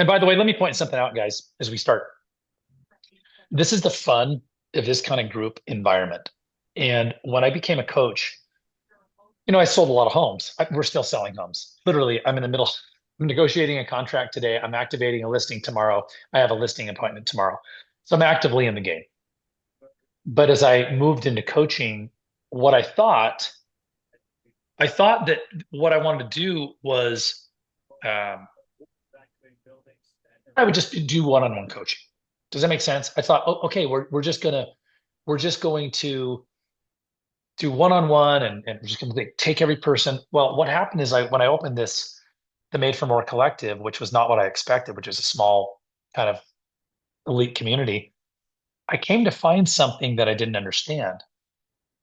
And by the way, let me point something out, guys, as we start. This is the fun of this kind of group environment. And when I became a coach, I sold a lot of homes. We're still selling homes. Literally, I'm in the middle. I'm negotiating a contract today. I'm activating a listing tomorrow. I have a listing appointment tomorrow. So I'm actively in the game. But as I moved into coaching, what I thought that what I wanted to do was um, I would just do one-on-one coaching. Does that make sense? I thought, oh, okay, we're just going to do one-on-one and we're just going to take every person. Well, what happened is when I opened the Made for More Collective, which was not what I expected, which is a small kind of elite community, I came to find something that I didn't understand.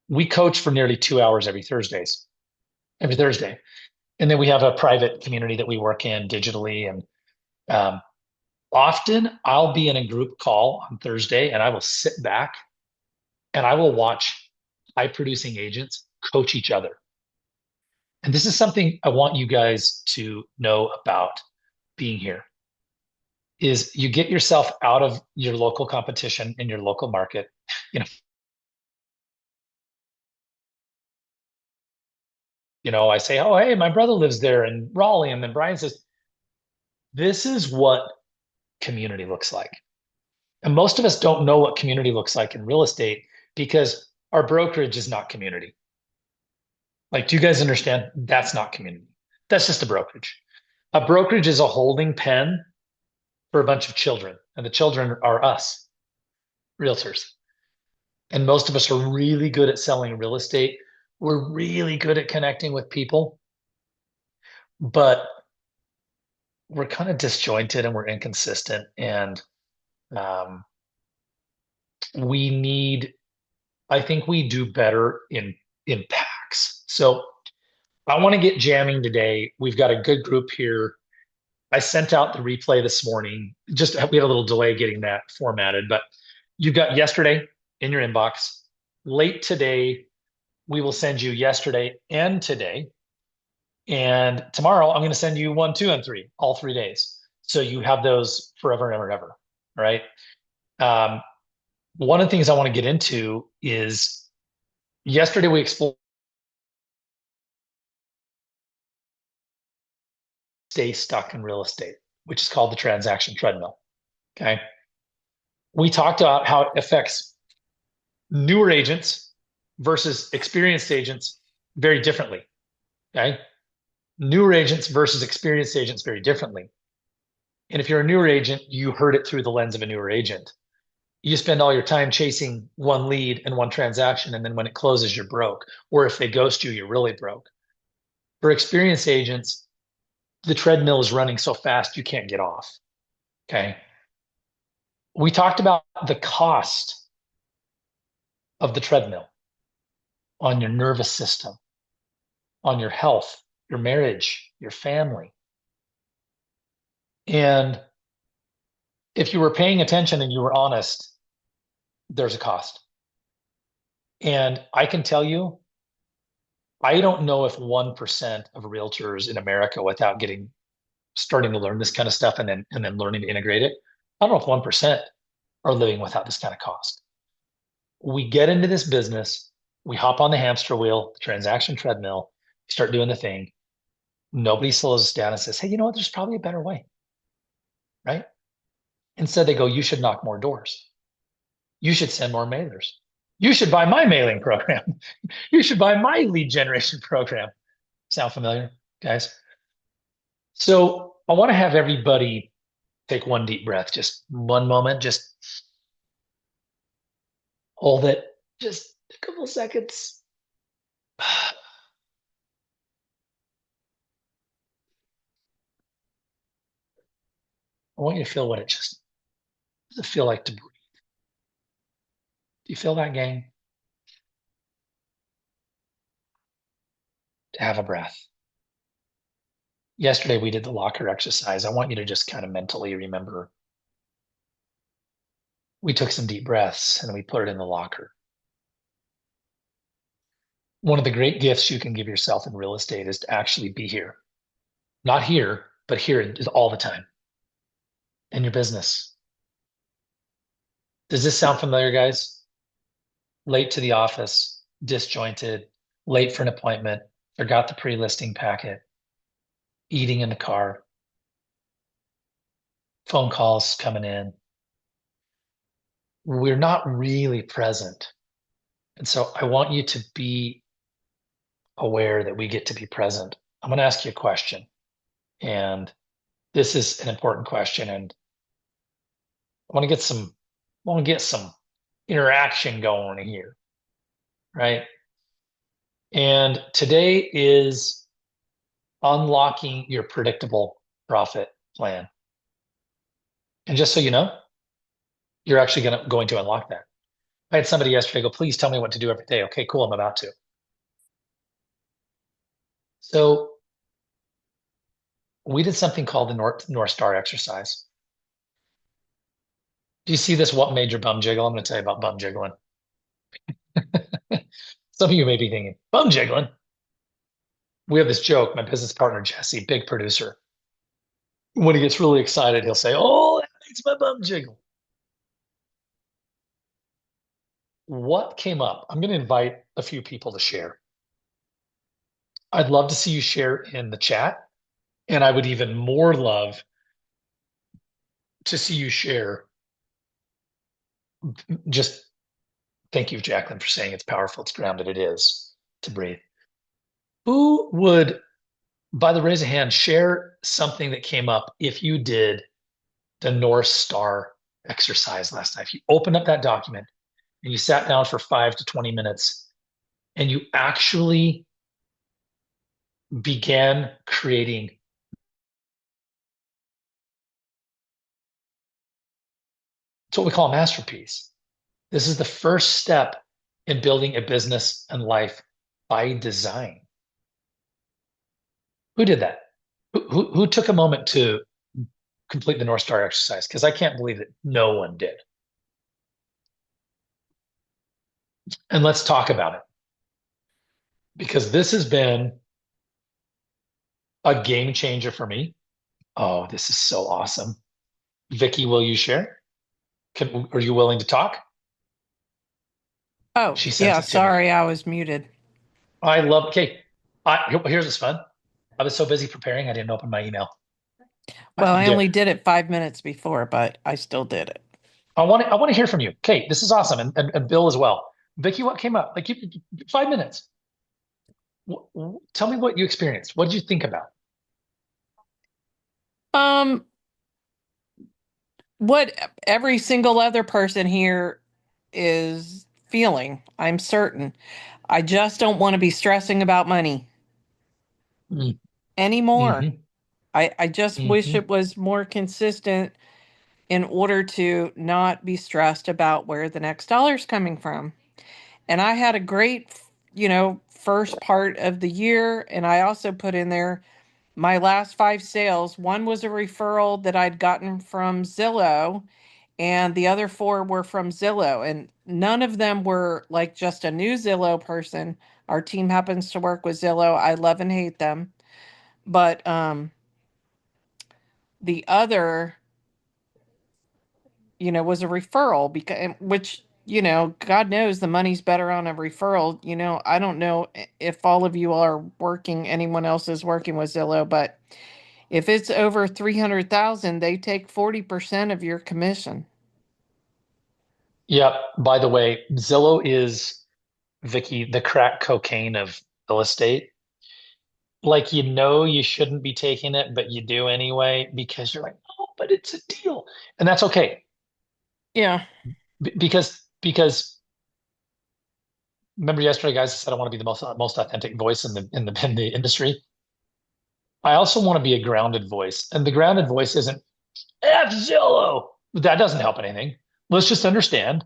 We coach for nearly 2 hours every Thursday. And then we have a private community that we work in digitally. And um, often I'll be in a group call on Thursday and I will sit back and I will watch high producing agents coach each other. And this is something I want you guys to know about being here is you get yourself out of your local competition in your local market. You know, I say, oh, hey, my brother lives there in Raleigh. And then Brian says, this is what community looks like. And most of us don't know what community looks like in real estate because our brokerage is not community. Like, do you guys understand? That's not community. That's just a brokerage. A brokerage is a holding pen for a bunch of children, and the children are us, realtors. And most of us are really good at selling real estate. We're really good at connecting with people, but we're kind of disjointed and we're inconsistent. And um, we need, I think we do better in packs. So I want to get jamming today. We've got a good group here. I sent out the replay this morning. Just we had a little delay getting that formatted, but you got yesterday in your inbox. Late today, we will send you yesterday and today. And tomorrow, I'm going to send you 1, 2, and 3, all 3 days. So you have those forever and ever and ever. All right. Um, one of the things I want to get into is yesterday we explored stay stuck in real estate, which is called the transaction treadmill. Okay. We talked about how it affects newer agents versus experienced agents very differently. Okay. Newer agents versus experienced agents very differently. And if you're a newer agent, you heard it through the lens of a newer agent. You spend all your time chasing one lead and one transaction, and then when it closes, you're broke. Or if they ghost you, you're really broke. For experienced agents, the treadmill is running so fast you can't get off. Okay. We talked about the cost of the treadmill on your nervous system, on your health, your marriage, your family. And if you were paying attention and you were honest, there's a cost. And I can tell you, I don't know if 1% of realtors in America without starting to learn this kind of stuff and then learning to integrate it, I don't know if 1% are living without this kind of cost. We get into this business, we hop on the hamster wheel, the transaction treadmill, start doing the thing. Nobody slows us down and says, hey, you know what? There's probably a better way, right? Instead, they go, you should knock more doors. You should send more mailers. You should buy my mailing program. You should buy my lead generation program. Sound familiar, guys? So I want to have everybody take one deep breath, just one moment, just hold it, just a couple seconds. I want you to feel what does it feel like to breathe? Do you feel that, gang? To have a breath. Yesterday we did the locker exercise. I want you to just kind of mentally remember we took some deep breaths and we put it in the locker. One of the great gifts you can give yourself in real estate is to actually be here. Not here, but here all the time. in your business. Does this sound familiar, guys? Late to the office, disjointed, late for an appointment, forgot the pre-listing packet, eating in the car, phone calls coming in. We're not really present. And so I want you to be aware that we get to be present. I'm going to ask you a question. And this is an important question. And I want to get some interaction going here, right? And today is unlocking your predictable profit plan. And just so you know, you're actually going to unlock that. I had somebody yesterday go, please tell me what to do every day. Okay, cool. I'm about to. So we did something called the North Star exercise. Do you see this? What made your bum jiggle? I'm going to tell you about bum jiggling. Some of you may be thinking, bum jiggling. We have this joke. My business partner, Jesse, big producer, when he gets really excited, he'll say, oh, that makes my bum jiggle. What came up? I'm going to invite a few people to share. I'd love to see you share in the chat. And I would even more love to see you share. Just thank you, Jacqueline, for saying it's powerful, it's grounded, it is to breathe. Who would, by the raise of hand, share something that came up if you did the North Star exercise last night? If you opened up that document and you sat down for 5 to 20 minutes and you actually began creating, it's what we call a masterpiece. This is the first step in building a business and life by design. Who did that? Who took a moment to complete the North Star exercise? Because I can't believe that no one did. And let's talk about it. Because this has been a game changer for me. Oh, this is so awesome. Vicky, will you share? Are you willing to talk? Oh, She sent yeah, it to me. sorry, I was muted. I love, okay. Here's what's fun. I was so busy preparing, I didn't open my email. Well, I There. only did it 5 minutes before, but I still did it. I want to hear from you. Kate, this is awesome. And Bill as well. Vicky, what came up? Like 5 minutes. Tell me what you experienced. What did you think about? Um, what every single other person here is feeling, I'm certain. I just don't want to be stressing about money Mm, anymore. hmm I just wish hmm it was more consistent in order to not be stressed about where the next dollar's coming from. And I had a great, first part of the year. And I also put in there my last five sales. One was a referral that I'd gotten from Zillow, and the other four were from Zillow. And none of them were like just a new Zillow person. Our team happens to work with Zillow. I love and hate them. But the other, was a referral because which, God knows the money's better on a referral. I don't know if all of you are working, anyone else is working with Zillow, but if it's over 300,000, they take 40% of your commission. Yep. By the way, Zillow is, Vicky, the crack cocaine of real estate. Like, you shouldn't be taking it, but you do anyway because you're like, oh, but it's a deal. And that's okay. Yeah. Because remember yesterday, guys, I said I want to be the most authentic voice in the industry. I also want to be a grounded voice. And the grounded voice isn't F Zillow. That doesn't help anything. Let's just understand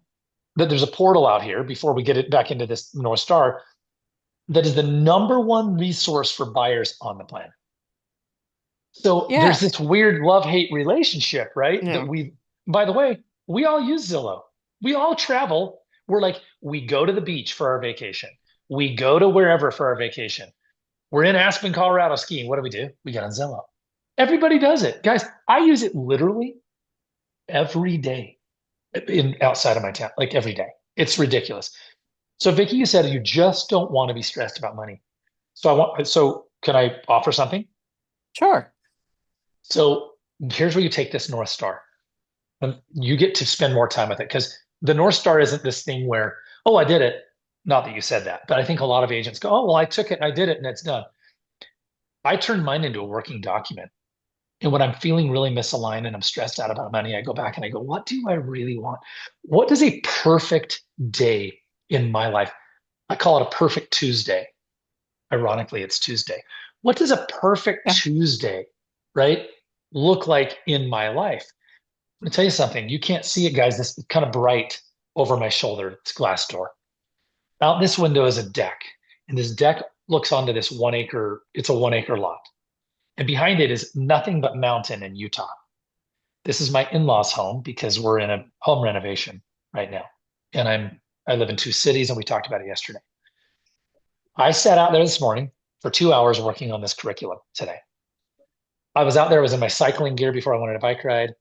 that there's a portal out here before we get it back into this North Star that is the number one resource for buyers on the planet. So there's Yeah. this weird love-hate relationship, right? Yeah. By the way, we all use Zillow. We all travel. We're like, we go to the beach for our vacation. We go to wherever for our vacation. We're in Aspen, Colorado skiing. What do? We get on Zillow. Everybody does it. Guys, I use it literally. every day in outside of my town, like every day. It's ridiculous. So Vicky, you said you just don't want to be stressed about money. So can I offer something? Sure. So here's where you take this North Star. And you get to spend more time with it because the North Star isn't this thing where, oh, I did it. Not that you said that, but I think a lot of agents go, oh, well, I took it, I did it, and it's done. I turned mine into a working document. And when I'm feeling really misaligned and I'm stressed out about money, I go back and I go, what do I really want? What does a perfect day in my life? I call it a perfect Tuesday. Ironically, it's Tuesday. What does a perfect Yeah. Tuesday, right, look like in my life? I'm gonna tell you something. You can't see it, guys. This is kind of bright over my shoulder. It's glass door. Out this window is a deck, and this deck looks onto this 1 acre. It's a 1 acre lot, and behind it is nothing but mountain in Utah. This is my in-laws' home because we're in a home renovation right now, and I live in two cities, and we talked about it yesterday. I sat out there this morning for 2 hours working on this curriculum today. I was out there. I was in my cycling gear before I went on a bike ride.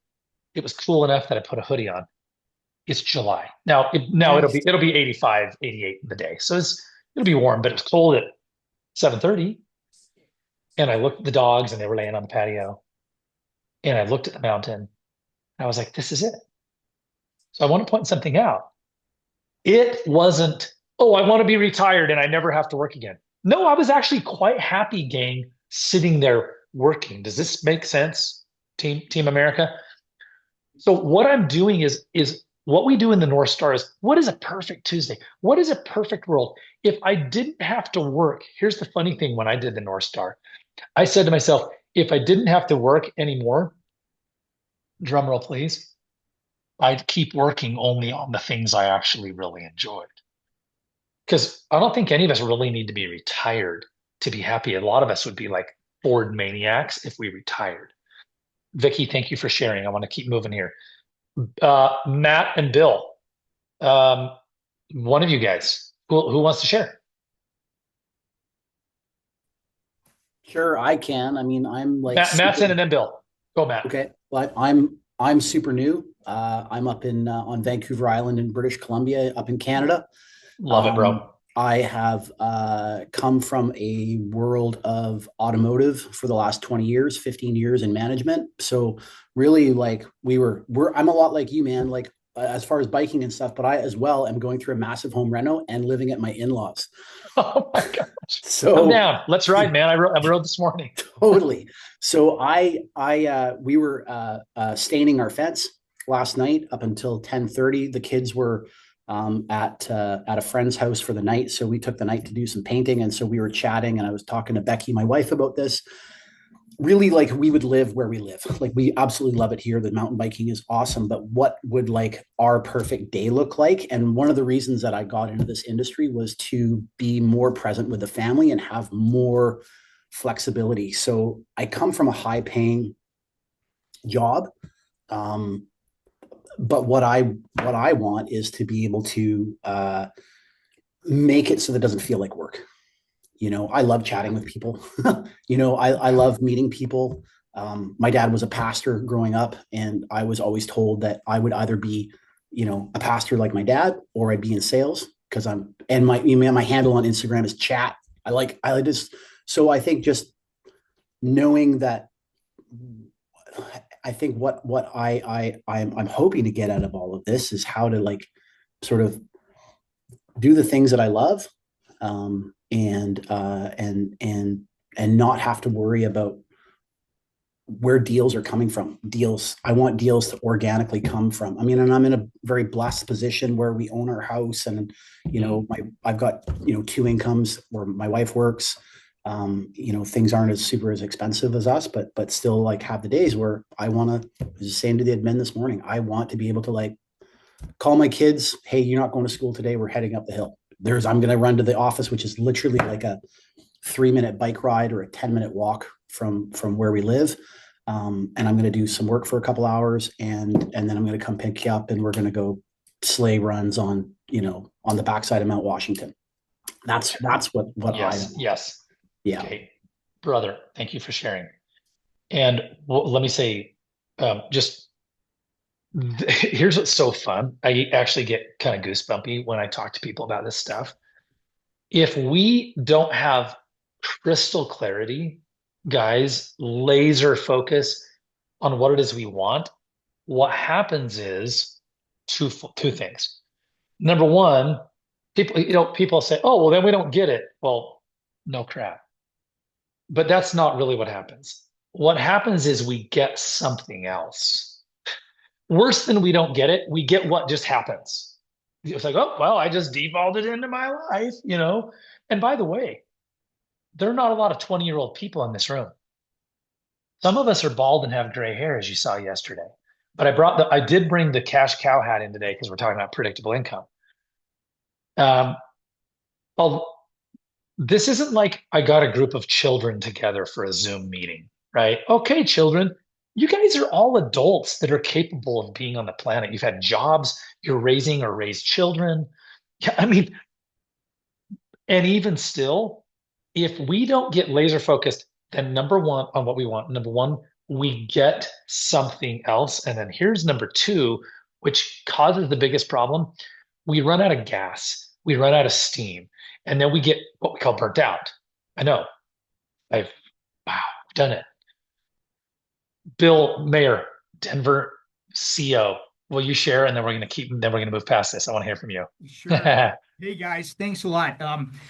It was cool enough that I put a hoodie on. It's July. Now it'll Nice. be 85, 88 in the day. So it'll be warm, but it's cold at 7:30. And I looked at the dogs and they were laying on the patio. And I looked at the mountain. And I was like, this is it. So I want to point something out. It wasn't, oh, I want to be retired and I never have to work again. No, I was actually quite happy, gang, sitting there working. Does this make sense, Team America? So what I'm doing is what we do in the North Star is what is a perfect Tuesday? What is a perfect world? If I didn't have to work, here's the funny thing when I did the North Star, I said to myself, if I didn't have to work anymore, drum roll please, I'd keep working only on the things I actually really enjoyed. Because I don't think any of us really need to be retired to be happy. A lot of us would be like bored maniacs if we retired. Vicky, thank you for sharing. I want to keep moving here. Matt and Bill, um, one of you guys, who wants to share? Sure, I can. I mean, I'm like Matt's super in and then Bill. Go, Matt. okay. But I'm super new. I'm up in on Vancouver Island in British Columbia, up in Canada. Love it, Um, bro. I have come from a world of automotive for the last 20 years, 15 years in management. So really, like we're I'm a lot like you, man. Like as far as biking and stuff, but I as well am going through a massive home reno and living at my in-laws. Oh my gosh. Come So down. Let's ride, man. I rode this morning. totally. So we were staining our fence last night up until 10:30. The kids were at a friend's house for the night, so we took the night to do some painting. And so we were chatting, and I was talking to Becky, my wife, about this. Really, like we would live where we live. Like we absolutely love it here. The mountain biking is awesome, but what would like our perfect day look like? And one of the reasons that I got into this industry was to be more present with the family and have more flexibility. So I come from a high paying job. Um, but what I want is to be able to make it so that it doesn't feel like work. I love chatting with people. I love meeting people. My dad was a pastor growing up, and I was always told that I would either be, a pastor like my dad, or I'd be in sales because and my handle on Instagram is chat. I like this. So I think just knowing that, I think I'm hoping to get out of all of this is how to like sort of do the things that I love, and not have to worry about where deals are coming from. I want deals to organically come from. I mean, and I'm in a very blessed position where we own our house, and I've got two incomes where my wife works. Things aren't as super as expensive as us, but still like have the days where I want to. I was just saying to the admin this morning, I want to be able to like call my kids, hey, you're not going to school today, we're heading up the hill. I'm going to run to the office, which is literally like a 3-minute bike ride or a 10-minute walk from where we live. And I'm going to do some work for a couple hours, and then I'm going to come pick you up, and we're going to go sleigh runs on the backside of Mount Washington. That's what I Yes, want. yes. Yeah. Okay, brother, thank you for sharing. And let me say, just Here's what's so fun. I actually get kind of goosebumpy when I talk to people about this stuff. If we don't have crystal clarity, guys, laser focus on what it is we want, what happens is two things. Number one, people say, "Oh, well, then we don't get it." Well, no crap. But that's not really what happens. What happens is we get something else. Worse than we don't get it, we get what just happens. It's like, oh, well, I just defaulted into my life. And by the way, there are not a lot of 20-year-old people in this room. Some of us are bald and have gray hair, as you saw yesterday. But I did bring the cash cow hat in today because we're talking about predictable income. Um, well, this isn't like I got a group of children together for a Zoom meeting, right? Okay, children, you guys are all adults that are capable of being on the planet. You've had jobs, you're raising or raised children. Yeah, I mean, and even still, if we don't get laser focused, then number one on what we want, number one, we get something else. And then here's number two, which causes the biggest problem. We run out of gas, we run out of steam, and then we get what we call burnt out. I know, I've wow, done it. Bill Mayer, Denver CO. Will you share? And then we're gonna move past this. I want to hear from you. Sure. Hey guys, thanks a lot.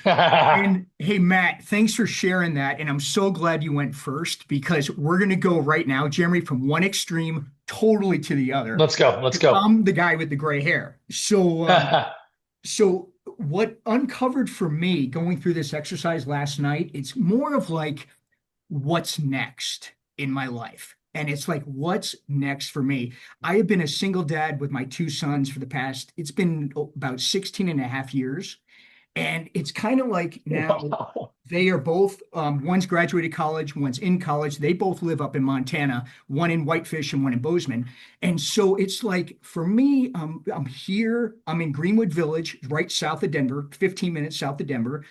And hey Matt, thanks for sharing that. And I'm so glad you went first because we're gonna go right now, Jeremy, from one extreme totally to the other. Let's go. Let's go. I'm the guy with the gray hair. So what uncovered for me going through this exercise last night, it's more of like what's next in my life. And it's like, what's next for me? I have been a single dad with my two sons for the past, it's been about 16 and a half years. And it's kind of like now Wow. they are both, one's graduated college, one's in college. They both live up in Montana, one in Whitefish and one in Bozeman. And so it's like, for me, I'm here, I'm in Greenwood Village, right south of Denver, 15 minutes south of Denver.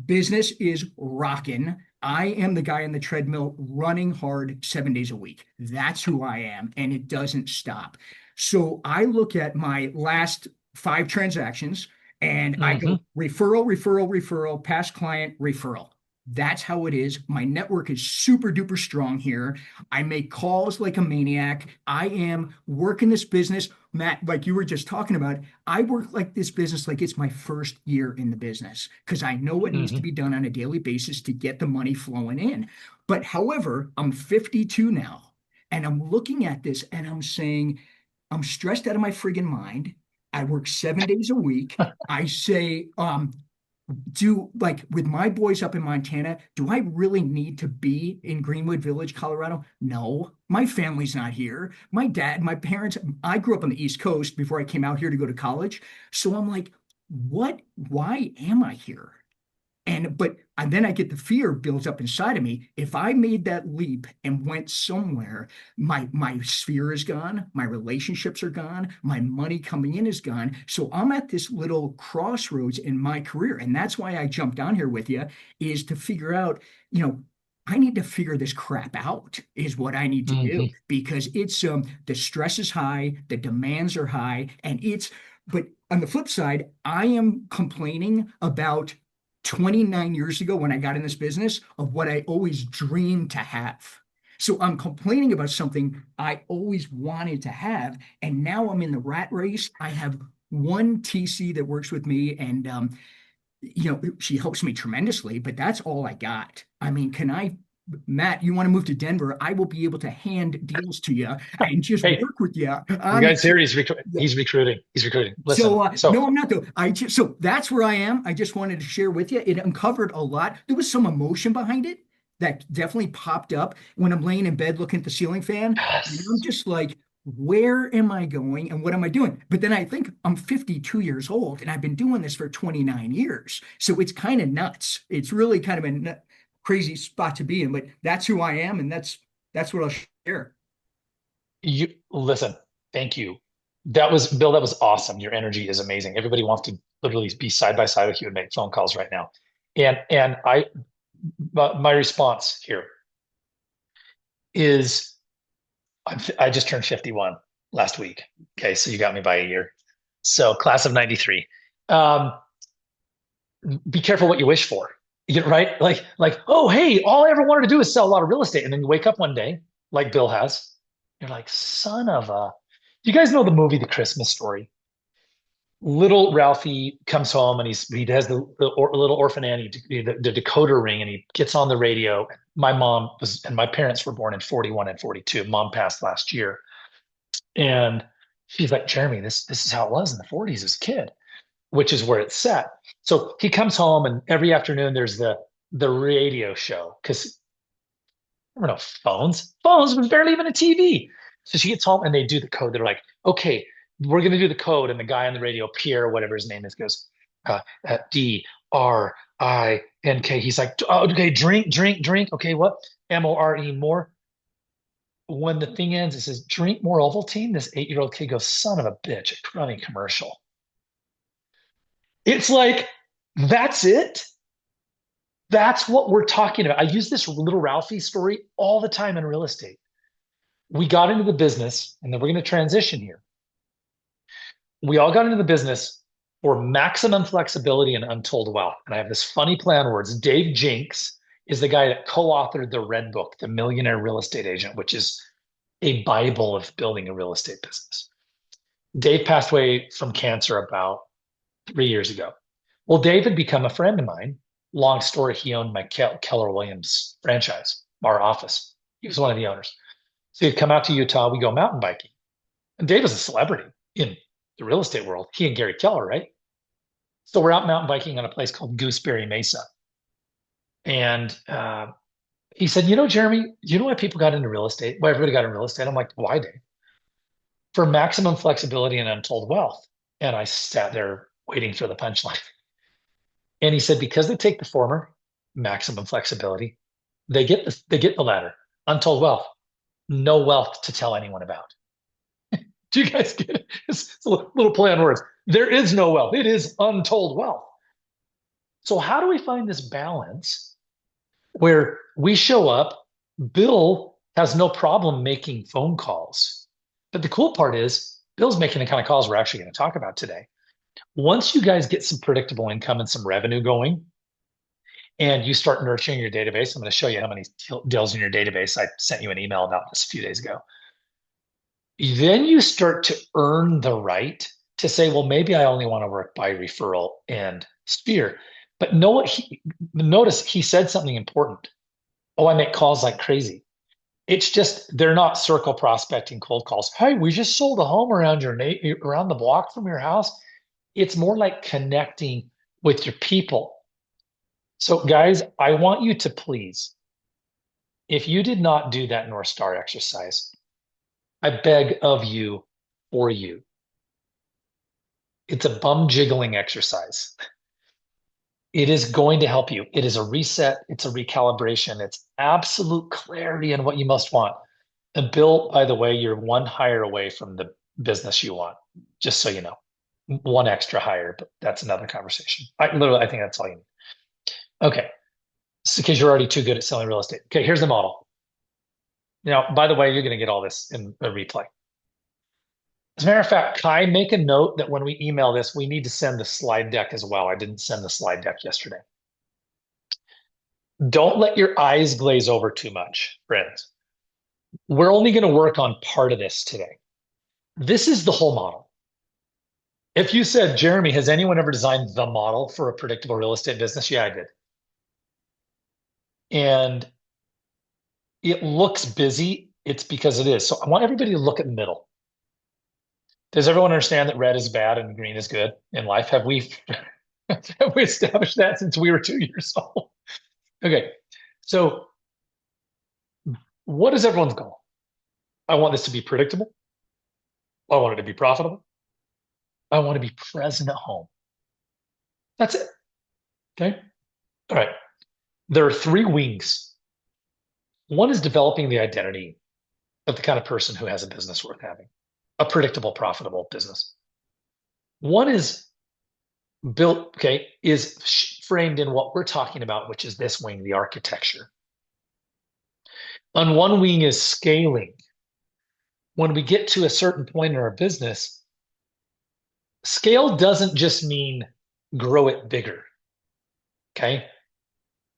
Business is rocking. I am the guy on the treadmill running hard 7 days a week. That's who I am, and it doesn't stop. So I look at my last five transactions and I go Hmm. referral, referral, referral, past client, referral. That's how it is. My network is super duper strong here. I make calls like a maniac. I am working this business, Matt, like you were just talking about. I work like this business like it's my first year in the business because I know what needs to Hmm. be done on a daily basis to get the money flowing in. But however, I'm 52 now and I'm looking at this and I'm saying, I'm stressed out of my friggin' mind. I work 7 days a week. I say, do like with my boys up in Montana, do I really need to be in Greenwood Village, Colorado? No, my family's not here. My dad, my parents, I grew up on the East Coast before I came out here to go to college. So I'm like, why am I here? And then I get the fear builds up inside of me. If I made that leap and went somewhere, my sphere is gone, my relationships are gone, my money coming in is gone. So I'm at this little crossroads in my career. And that's why I jumped on here with you, is to figure out, you know, I need to figure this crap out, is what I need to do, Hmm. because it's the stress is high, the demands are high, and but on the flip side, I am complaining about 29 years ago when I got in this business of what I always dreamed to have. So I'm complaining about something I always wanted to have. And now I'm in the rat race. I have one TC that works with me and, she helps me tremendously, but that's all I got. I mean, Matt, you want to move to Denver? I will be able to hand deals to you and just Hey, work with you you on guys here? yeah. He's recruiting. He's recruiting. Listen. So So no, I'm not though. So that's where I am. I just wanted to share with you. It uncovered a lot. There was some emotion behind it that definitely popped up when I'm laying in bed looking at the ceiling fan. And I'm yes, just like, where am I going and what am I doing? But then I think I'm 52 years old and I've been doing this for 29 years. So it's kind of nuts. It's really kind of a crazy spot to be in, but that's who I am and that's what I'll share. you listen. Thank you. That was Bill. That was awesome. Your energy is amazing. Everybody wants to literally be side by side with you and make phone calls right now. And my response here is I just turned 51. last week. Okay, so you got me by a year. So class of 93. Um, be careful what you wish for. Right? Oh, hey, all I ever wanted to do is sell a lot of real estate. And then you wake up one day, like Bill has. You're like, son of a. You guys know the movie The Christmas Story? Little Ralphie comes home and he has the little orphan Annie, the decoder ring, and he gets on the radio. My mom was, and my parents were born in 41 and 42. Mom passed last year. And she's like, Jeremy, this is how it was in the 40s as a kid, which is where it's set. So he comes home and every afternoon there's the radio show because there were no phones. Phones was barely even a TV. So she gets home and they do the code. They're like, okay, we're going to do the code. And the guy on the radio, Pierre, whatever his name is, goes, DRINK. He's like, oh, okay, drink. Okay, what? MORE, more. When the thing ends, it says, drink more Ovaltine. This 8-year-old kid goes, son of a bitch, a running commercial. It's like, that's it. That's what we're talking about. I use this little Ralphie story all the time in real estate. We got into the business, and then we're going to transition here. We all got into the business for maximum flexibility and untold wealth. And I have this funny play on words. Dave Jinks is the guy that co-authored the Red Book, The Millionaire Real Estate Agent, which is a Bible of building a real estate business. Dave passed away from cancer about 3 years ago. Well, Dave had become a friend of mine. Long story, he owned my Keller Williams franchise, our office. He was one of the owners. So he'd come out to Utah. We go mountain biking. And Dave is a celebrity in the real estate world. He and Gary Keller, right? So we're out mountain biking on a place called Gooseberry Mesa. And he said, Jeremy, you know why people got into real estate? Why everybody got into real estate? I'm like, why, Dave? For maximum flexibility and untold wealth. And I sat there waiting for the punchline. And he said, because they take the former, maximum flexibility, they get the latter, untold wealth, no wealth to tell anyone about. Do you guys get it? It's a little play on words. There is no wealth. It is untold wealth. So how do we find this balance where we show up? Bill has no problem making phone calls. But the cool part is Bill's making the kind of calls we're actually going to talk about today. Once you guys get some predictable income and some revenue going, and you start nurturing your database, I'm going to show you how many deals in your database. I sent you an email about this a few days ago. Then you start to earn the right to say, well, maybe I only want to work by referral and sphere. But notice he said something important. Oh, I make calls like crazy. It's just, they're not circle prospecting cold calls. Hey, we just sold a home around around the block from your house. It's more like connecting with your people. So guys, I want you to please, if you did not do that North Star exercise, I beg of you for you. It's a bum jiggling exercise. It is going to help you. It is a reset. It's a recalibration. It's absolute clarity in what you most want. And Bill, by the way, you're one hire away from the business you want, just so you know. One extra hire, but that's another conversation. I think that's all you need. Okay. So, because you're already too good at selling real estate. Okay, here's the model. Now, by the way, you're going to get all this in a replay. As a matter of fact, Kai, make a note that when we email this, we need to send the slide deck as well. I didn't send the slide deck yesterday. Don't let your eyes glaze over too much, friends. We're only going to work on part of this today. This is the whole model. If you said, Jeremy, has anyone ever designed the model for a predictable real estate business? Yeah, I did. And it looks busy. It's because it is. So I want everybody to look at the middle. Does everyone understand that red is bad and green is good in life? Have we established that since we were 2 years old? Okay. So what is everyone's goal? I want this to be predictable. I want it to be profitable. I want to be present at home. That's it. Okay. All right. There are 3 wings. One is developing the identity of the kind of person who has a business worth having, a predictable, profitable business. One is built, is framed in what we're talking about, which is this wing, the architecture. On one wing is scaling. when we get to a certain point in our business, scale doesn't just mean grow it bigger. Okay.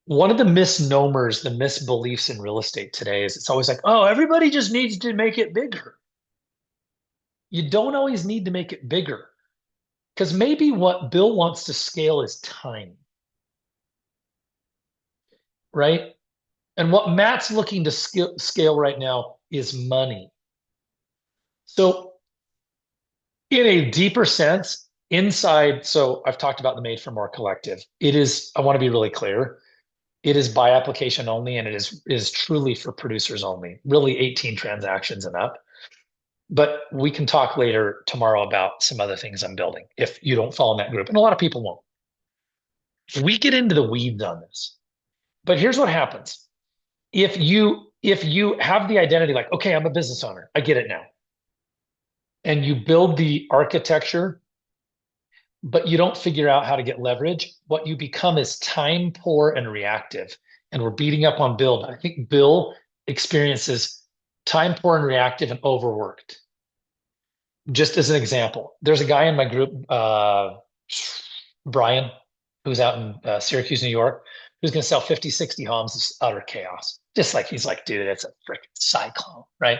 One of the misnomers, the misbeliefs in real estate today is it's always like, oh, everybody just needs to make it bigger. You don't always need to make it bigger because maybe what Bill wants to scale is time, right? And what Matt's looking to scale right now is money. So, in a deeper sense, inside, so I've talked about the Made for More collective. It is, I want to be really clear, it is by application only, and it is truly for producers only, really 18 transactions and up. But we can talk later tomorrow about some other things I'm building if you don't fall in that group. And a lot of people won't. We get into the weeds on this. But here's what happens. If you have the identity like, okay, I'm a business owner, I get it now. And you build the architecture, but you don't figure out how to get leverage, what you become is time poor and reactive. And we're beating up on Bill, but I think Bill experiences time poor and reactive and overworked. Just as an example, there's a guy in my group, Brian, who's out in Syracuse, New York, who's going to sell 50, 60 homes. It's utter chaos. Just like he's like, dude, it's a freaking cyclone, right?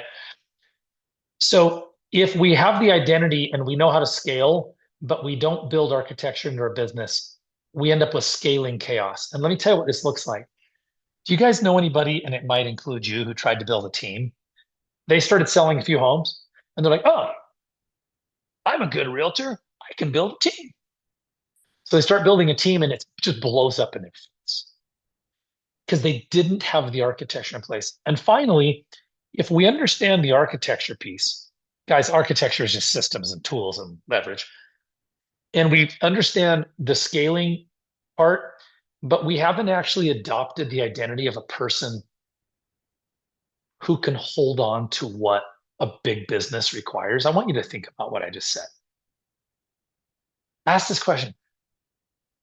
So if we have the identity and we know how to scale, but we don't build architecture into our business, we end up with scaling chaos. And let me tell you what this looks like. Do you guys know anybody, and it might include you, who tried to build a team? They started selling a few homes and they're like, oh, I'm a good realtor. I can build a team. So they start building a team and it just blows up in their face because they didn't have the architecture in place. And finally, if we understand the architecture piece, guys, architecture is just systems and tools and leverage. And we understand the scaling part, but we haven't actually adopted the identity of a person who can hold on to what a big business requires. I want you to think about what I just said. Ask this question.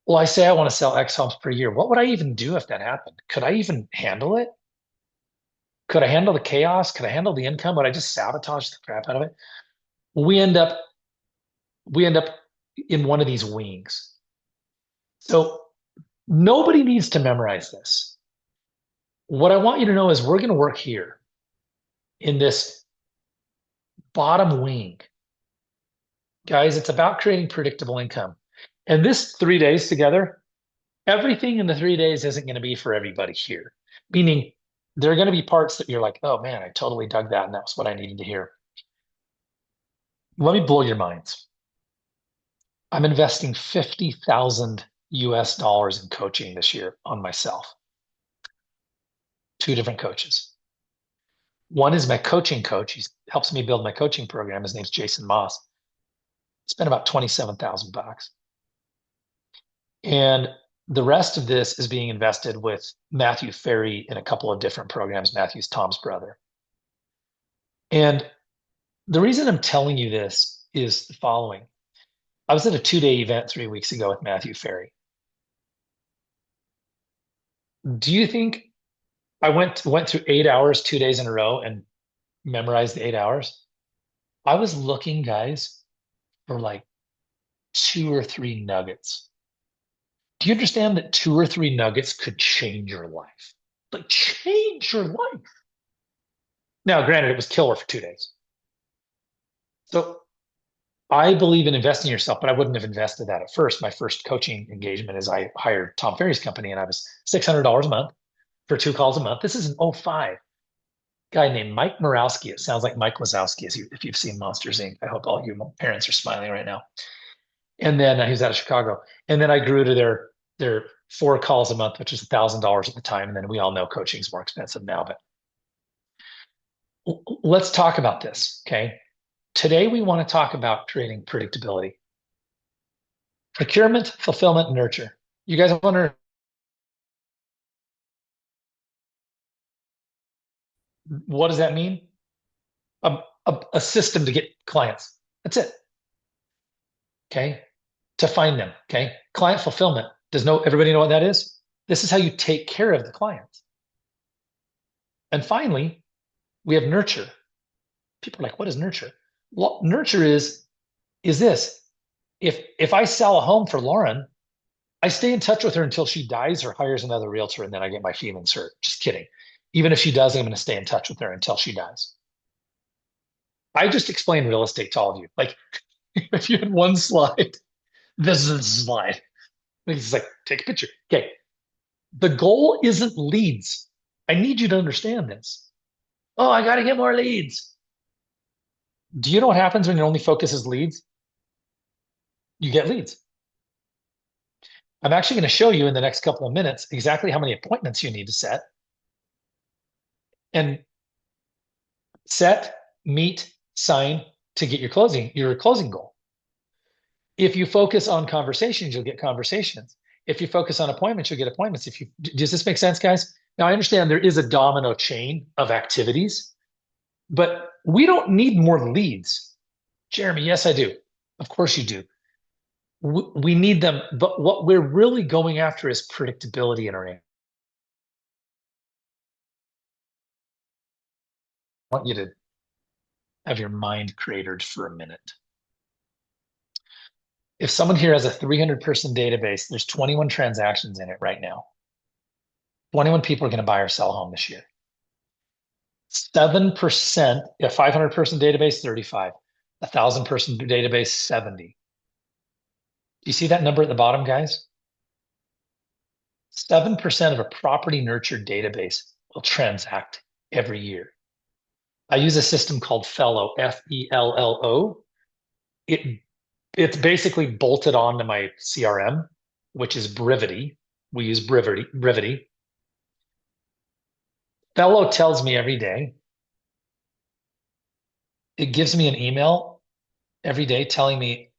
Well, I say I want to sell X homes per year. What would I even do if that happened? Could I even handle it? Could I handle the chaos? Could I handle the income? Would I just sabotage the crap out of it? We end up in one of these wings. So nobody needs to memorize this. What I want you to know is we're going to work here in this bottom wing. Guys, it's about creating predictable income. And this 3 days together, everything in the 3 days isn't going to be for everybody here. Meaning there are going to be parts that you're like, oh man, I totally dug that. And that was what I needed to hear. Let me blow your minds. I'm investing 50,000 US dollars in coaching this year on myself. 2 different coaches. One is my coaching coach. He helps me build my coaching program. His name's Jason Moss. Spent about 27,000 bucks. And the rest of this is being invested with Matthew Ferry in a couple of different programs. Matthew's Tom's brother. And the reason I'm telling you this is the following. I was at a 2-day event 3 weeks ago with Matthew Ferry. Do you think I went through 8 hours, 2 days in a row and memorized the 8 hours? I was looking, guys, for like 2 or 3 nuggets. Do you understand that 2 or 3 nuggets could change your life? Like change your life. Now, granted, it was killer for 2 days. So I believe in investing in yourself, but I wouldn't have invested that at first. My first coaching engagement is I hired Tom Ferry's company, and I was $600 a month for 2 calls a month. This is an '05. Guy named Mike Morawski. It sounds like Mike Wazowski if you've seen Monsters, Inc. I hope all you parents are smiling right now. And then he was out of Chicago. And then I grew to their 4 calls a month, which is $1,000 at the time. And then we all know coaching is more expensive now. But let's talk about this, okay? Today, we want to talk about creating predictability. Procurement, fulfillment, and nurture. You guys wonder, what does that mean? A system to get clients. That's it. Okay? To find them. Okay? Client fulfillment. Does everybody know what that is? This is how you take care of the clients. And finally, we have nurture. People are like, what is nurture? Well, nurture is this. If I sell a home for Lauren, I stay in touch with her until she dies or hires another realtor, and then I get my feelings hurt. Just kidding. Even if she does, I'm going to stay in touch with her until she dies. I just explained real estate to all of you. Like, if you had one slide, this is the slide. It's like, take a picture. Okay. The goal isn't leads. I need you to understand this. Oh, I got to get more leads. Do you know what happens when your only focus is leads? You get leads. I'm actually going to show you in the next couple of minutes exactly how many appointments you need to set and set, meet, sign to get your closing goal. If you focus on conversations, you'll get conversations. If you focus on appointments, you'll get appointments. Does this make sense, guys? Now I understand there is a domino chain of activities, but we don't need more leads. Jeremy, yes, I do. Of course you do. We need them, but what we're really going after is predictability in our aim. I want you to have your mind cratered for a minute. If someone here has a 300-person database, there's 21 transactions in it right now. 21 people are going to buy or sell a home this year. 7%, a 500-person database, 35. 1,000-person database, 70. Do you see that number at the bottom, guys? 7% of a property nurtured database will transact every year. I use a system called Fellow, Fello. It's basically bolted onto my CRM, which is Brivity. We use Brivity. Fellow tells me every day. It gives me an email every day telling me,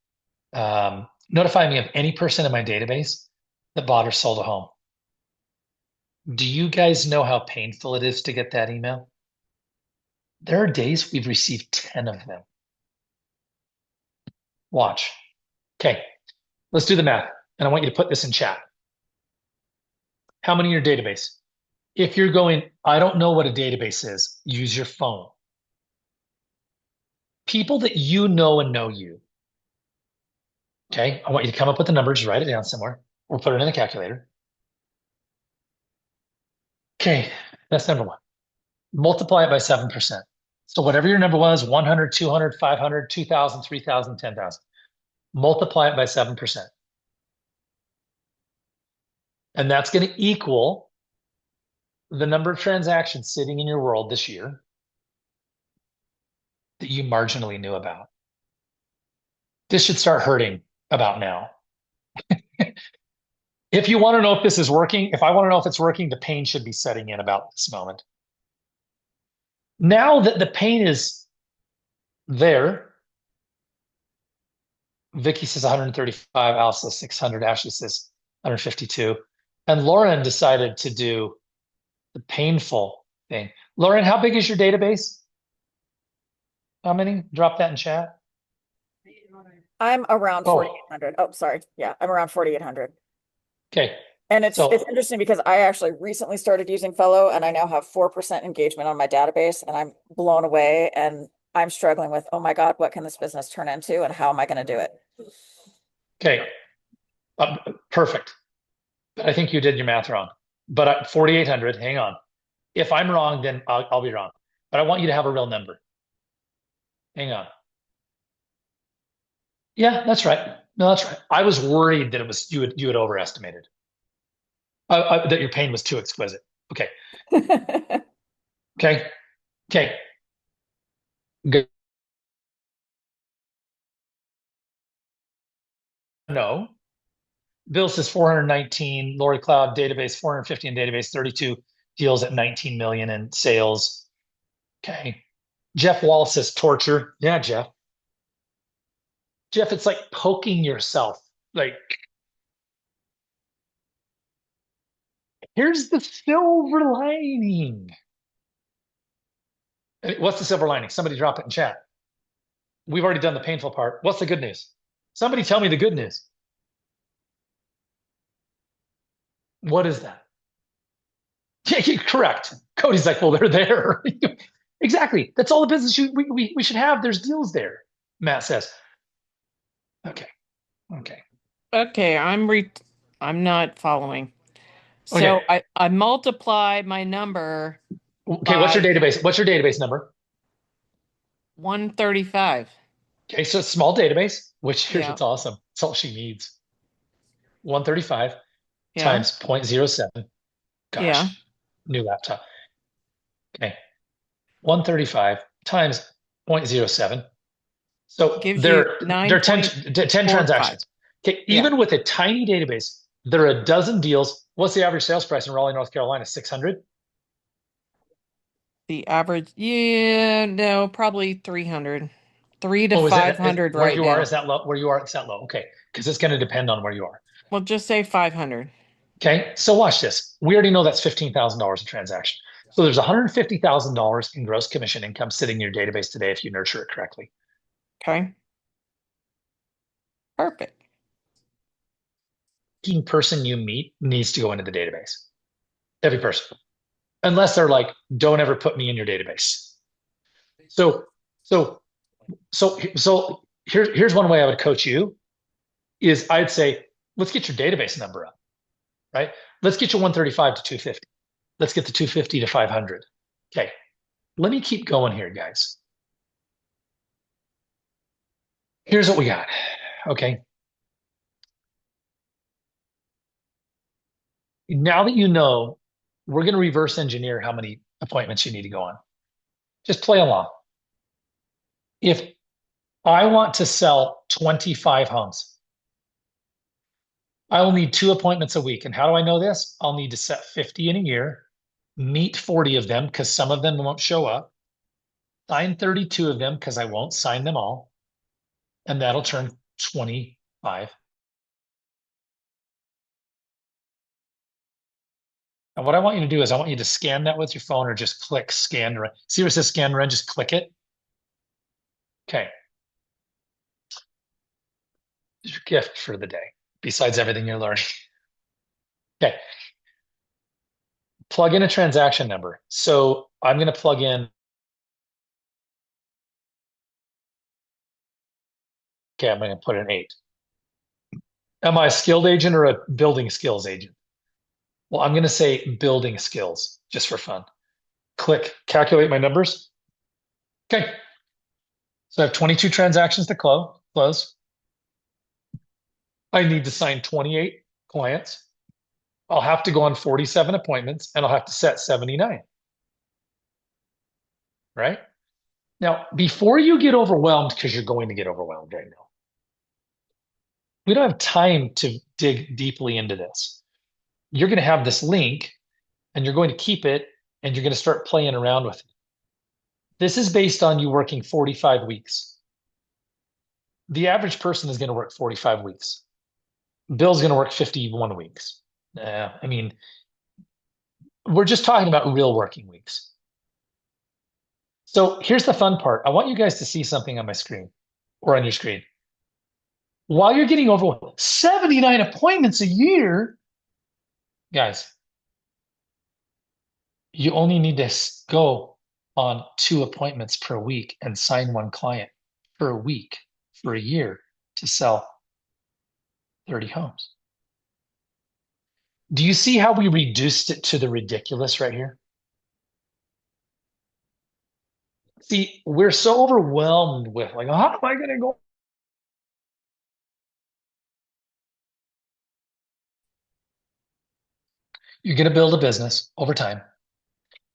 notifying me of any person in my database that bought or sold a home. Do you guys know how painful it is to get that email? There are days we've received 10 of them. Watch. Okay, let's do the math. And I want you to put this in chat. How many in your database? If you're going, I don't know what a database is, use your phone. People that you know and know you. Okay, I want you to come up with the numbers, write it down somewhere, or put it in a calculator. Okay, that's number one. Multiply it by 7%. So whatever your number was, 100, 200, 500, 2,000, 3,000, 10,000. Multiply it by 7%. And that's going to equal the number of transactions sitting in your world this year that you marginally knew about. This should start hurting about now. If you want to know if this is working, if I want to know if it's working, the pain should be setting in about this moment. Now that the pain is there, Vicky says 135, Al says 600, Ashley says 152. And Lauren decided to do the painful thing. Lauren, how big is your database? How many? Drop that in chat. I'm around Oh. 4,800. Oh, sorry. Yeah, I'm around 4,800. Okay. And it's So- interesting because I actually recently started using Fellow and I now have 4% engagement on my database and I'm blown away and I'm struggling with, oh my God, what can this business turn into and how am I going to do it? Okay. Perfect. But I think you did your math wrong. But 4,800, hang on. If I'm wrong, then I'll be wrong. But I want you to have a real number. Hang on. Yeah, that's right. No, that's right. I was worried that it was you had overestimated. That your pain was too exquisite. Okay. Okay. Okay. Good. No. Bill says 419. Lori Cloud database 450 in database 32 deals at 19 million in sales. Okay. Jeff Wallace says torture. Yeah, Jeff. Jeff, it's like poking yourself. Like, here's the silver lining. What's the silver lining? Somebody drop it in chat. We've already done the painful part. What's the good news? Somebody tell me the good news. What is that? Yeah, correct. Cody's like, well, they're there. Exactly. That's all the business we should have. There's deals there, Matt says. Okay. Okay. Okay, I'm not following. Okay. So I multiply my number Okay. What's your by database? What's your database number? 135. Okay. So it's a small database, which here's Yeah. what's awesome. It's all she needs. 135 Yeah. times 0.07. Yeah. Gosh, new laptop. Okay. 135 times 0.07. So Gives you there are 10 9.45. transactions. Okay, Yeah. even with a tiny database, there are a dozen deals. What's the average sales price in Raleigh, North Carolina? 600. The average, yeah, no, probably 300. 3 to Oh, is 500 where right you are? Is now. that low? Where you are? It's that low. Okay, because it's going to depend on where you are. Well, just say 500. Okay, so watch this. We already know that's $15,000 a transaction. So there's $150,000 in gross commission income sitting in your database today if you nurture it correctly. Okay. Perfect. Every person you meet needs to go into the database. Every person, unless they're like, "Don't ever put me in your database." So, so, so here's one way I would coach you is I'd say, let's get your database number up, right? Let's get your 135 to 250. Let's get the 250 to 500. Okay, let me keep going here, guys. Here's what we got. Okay. Now that you know, we're going to reverse engineer how many appointments you need to go on. Just play along. If I want to sell 25 homes, I will need 2 appointments a week. And how do I know this? I'll need to set 50 in a year, meet 40 of them because some of them won't show up, sign 32 of them because I won't sign them all, and that'll turn 25. And what I want you to do is I want you to scan that with your phone or just click scan. See where it says scan run? Just click it. Okay. Your gift for the day, besides everything you're learning. Okay. Plug in a transaction number. So I'm going to plug in. Okay, I'm going to put in 8. Am I a skilled agent or a building skills agent? Well, I'm going to say building skills just for fun. Click calculate my numbers. Okay. So I have 22 transactions to close. I need to sign 28 clients. I'll have to go on 47 appointments and I'll have to set 79. Right? Now, before you get overwhelmed, because you're going to get overwhelmed right now, we don't have time to dig deeply into this. You're going to have this link and you're going to keep it and you're going to start playing around with it. This is based on you working 45 weeks. The average person is going to work 45 weeks. Bill's going to work 51 weeks. I mean, we're just talking about real working weeks. So here's the fun part. I want you guys to see something on my screen or on your screen. While you're getting over 79 appointments a year, guys, you only need to go on 2 appointments per week and sign 1 client per week for a year to sell 30 homes. Do you see how we reduced it to the ridiculous right here? See, we're so overwhelmed with like, how am I going to go? You're going to build a business over time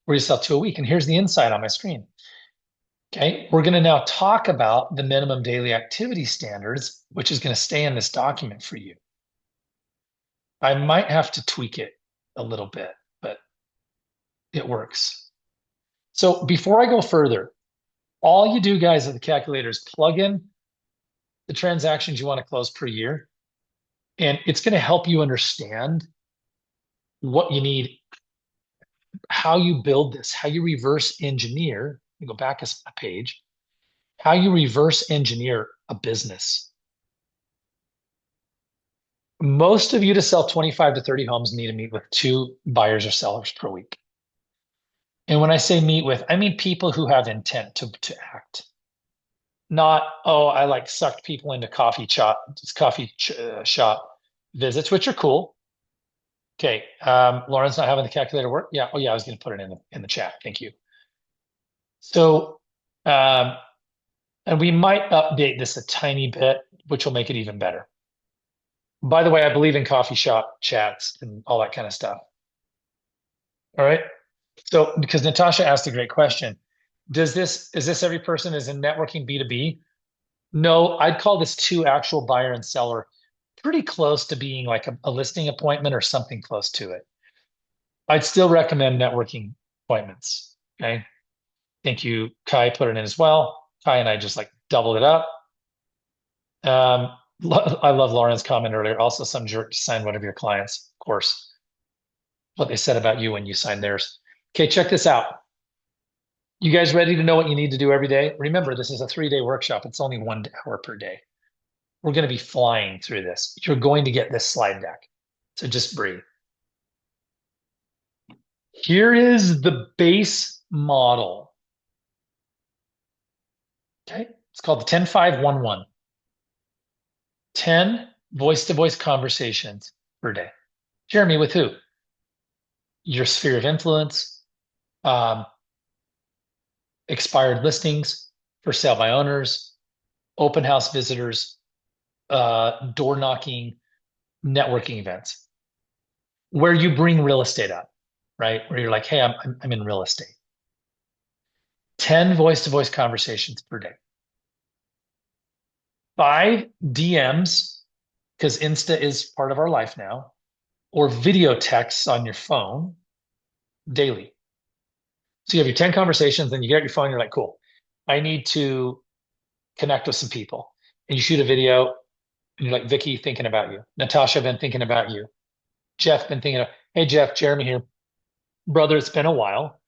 where you sell 2 a week. And here's the insight on my screen. Okay, we're going to now talk about the minimum daily activity standards, which is going to stay in this document for you. I might have to tweak it a little bit, but it works. So before I go further, all you do, guys, at the calculator is plug in the transactions you want to close per year, and it's going to help you understand what you need, how you build this, how you reverse engineer. You go back a page, how you reverse engineer a business. Most of you to sell 25 to 30 homes need to meet with 2 buyers or sellers per week. And when I say meet with, I mean people who have intent to act. Not, oh, I like sucked people into shop visits, which are cool. Okay. Lauren's not having the calculator work. Yeah. Oh yeah, I was going to put it in the chat. Thank you. So, and we might update this a tiny bit, which will make it even better. By the way, I believe in coffee shop chats and all that kind of stuff. All right. So, because Natasha asked a great question, is this every person is in networking B2B? No, I'd call this two actual buyer and seller, pretty close to being like a listing appointment or something close to it. I'd still recommend networking appointments. Okay. Thank you. Kai put it in as well. Kai and I just like doubled it up. I love Lauren's comment earlier. Also, some jerk signed one of your clients, of course, what they said about you when you signed theirs. Okay, check this out. You guys ready to know what you need to do every day? Remember, this is a 3-day workshop. It's only 1 hour per day. We're going to be flying through this. You're going to get this slide deck. So just breathe. Here is the base model. Okay, it's called the 10-5-1-1. 10 voice-to-voice conversations per day. Jeremy, with who? Your sphere of influence, expired listings, for sale by owners, open house visitors, door knocking, networking events, where you bring real estate up, right? Where you're like, hey, I'm in real estate. 10 voice-to-voice conversations per day. 5 DMs, because Insta is part of our life now, or video texts on your phone daily. So you have your 10 conversations, then you get your phone, you're like, cool, I need to connect with some people. And you shoot a video, and you're like, Vicky, thinking about you. Natasha, been thinking about you. Jeff, been thinking of, hey, Jeff, Jeremy here. Brother, it's been a while.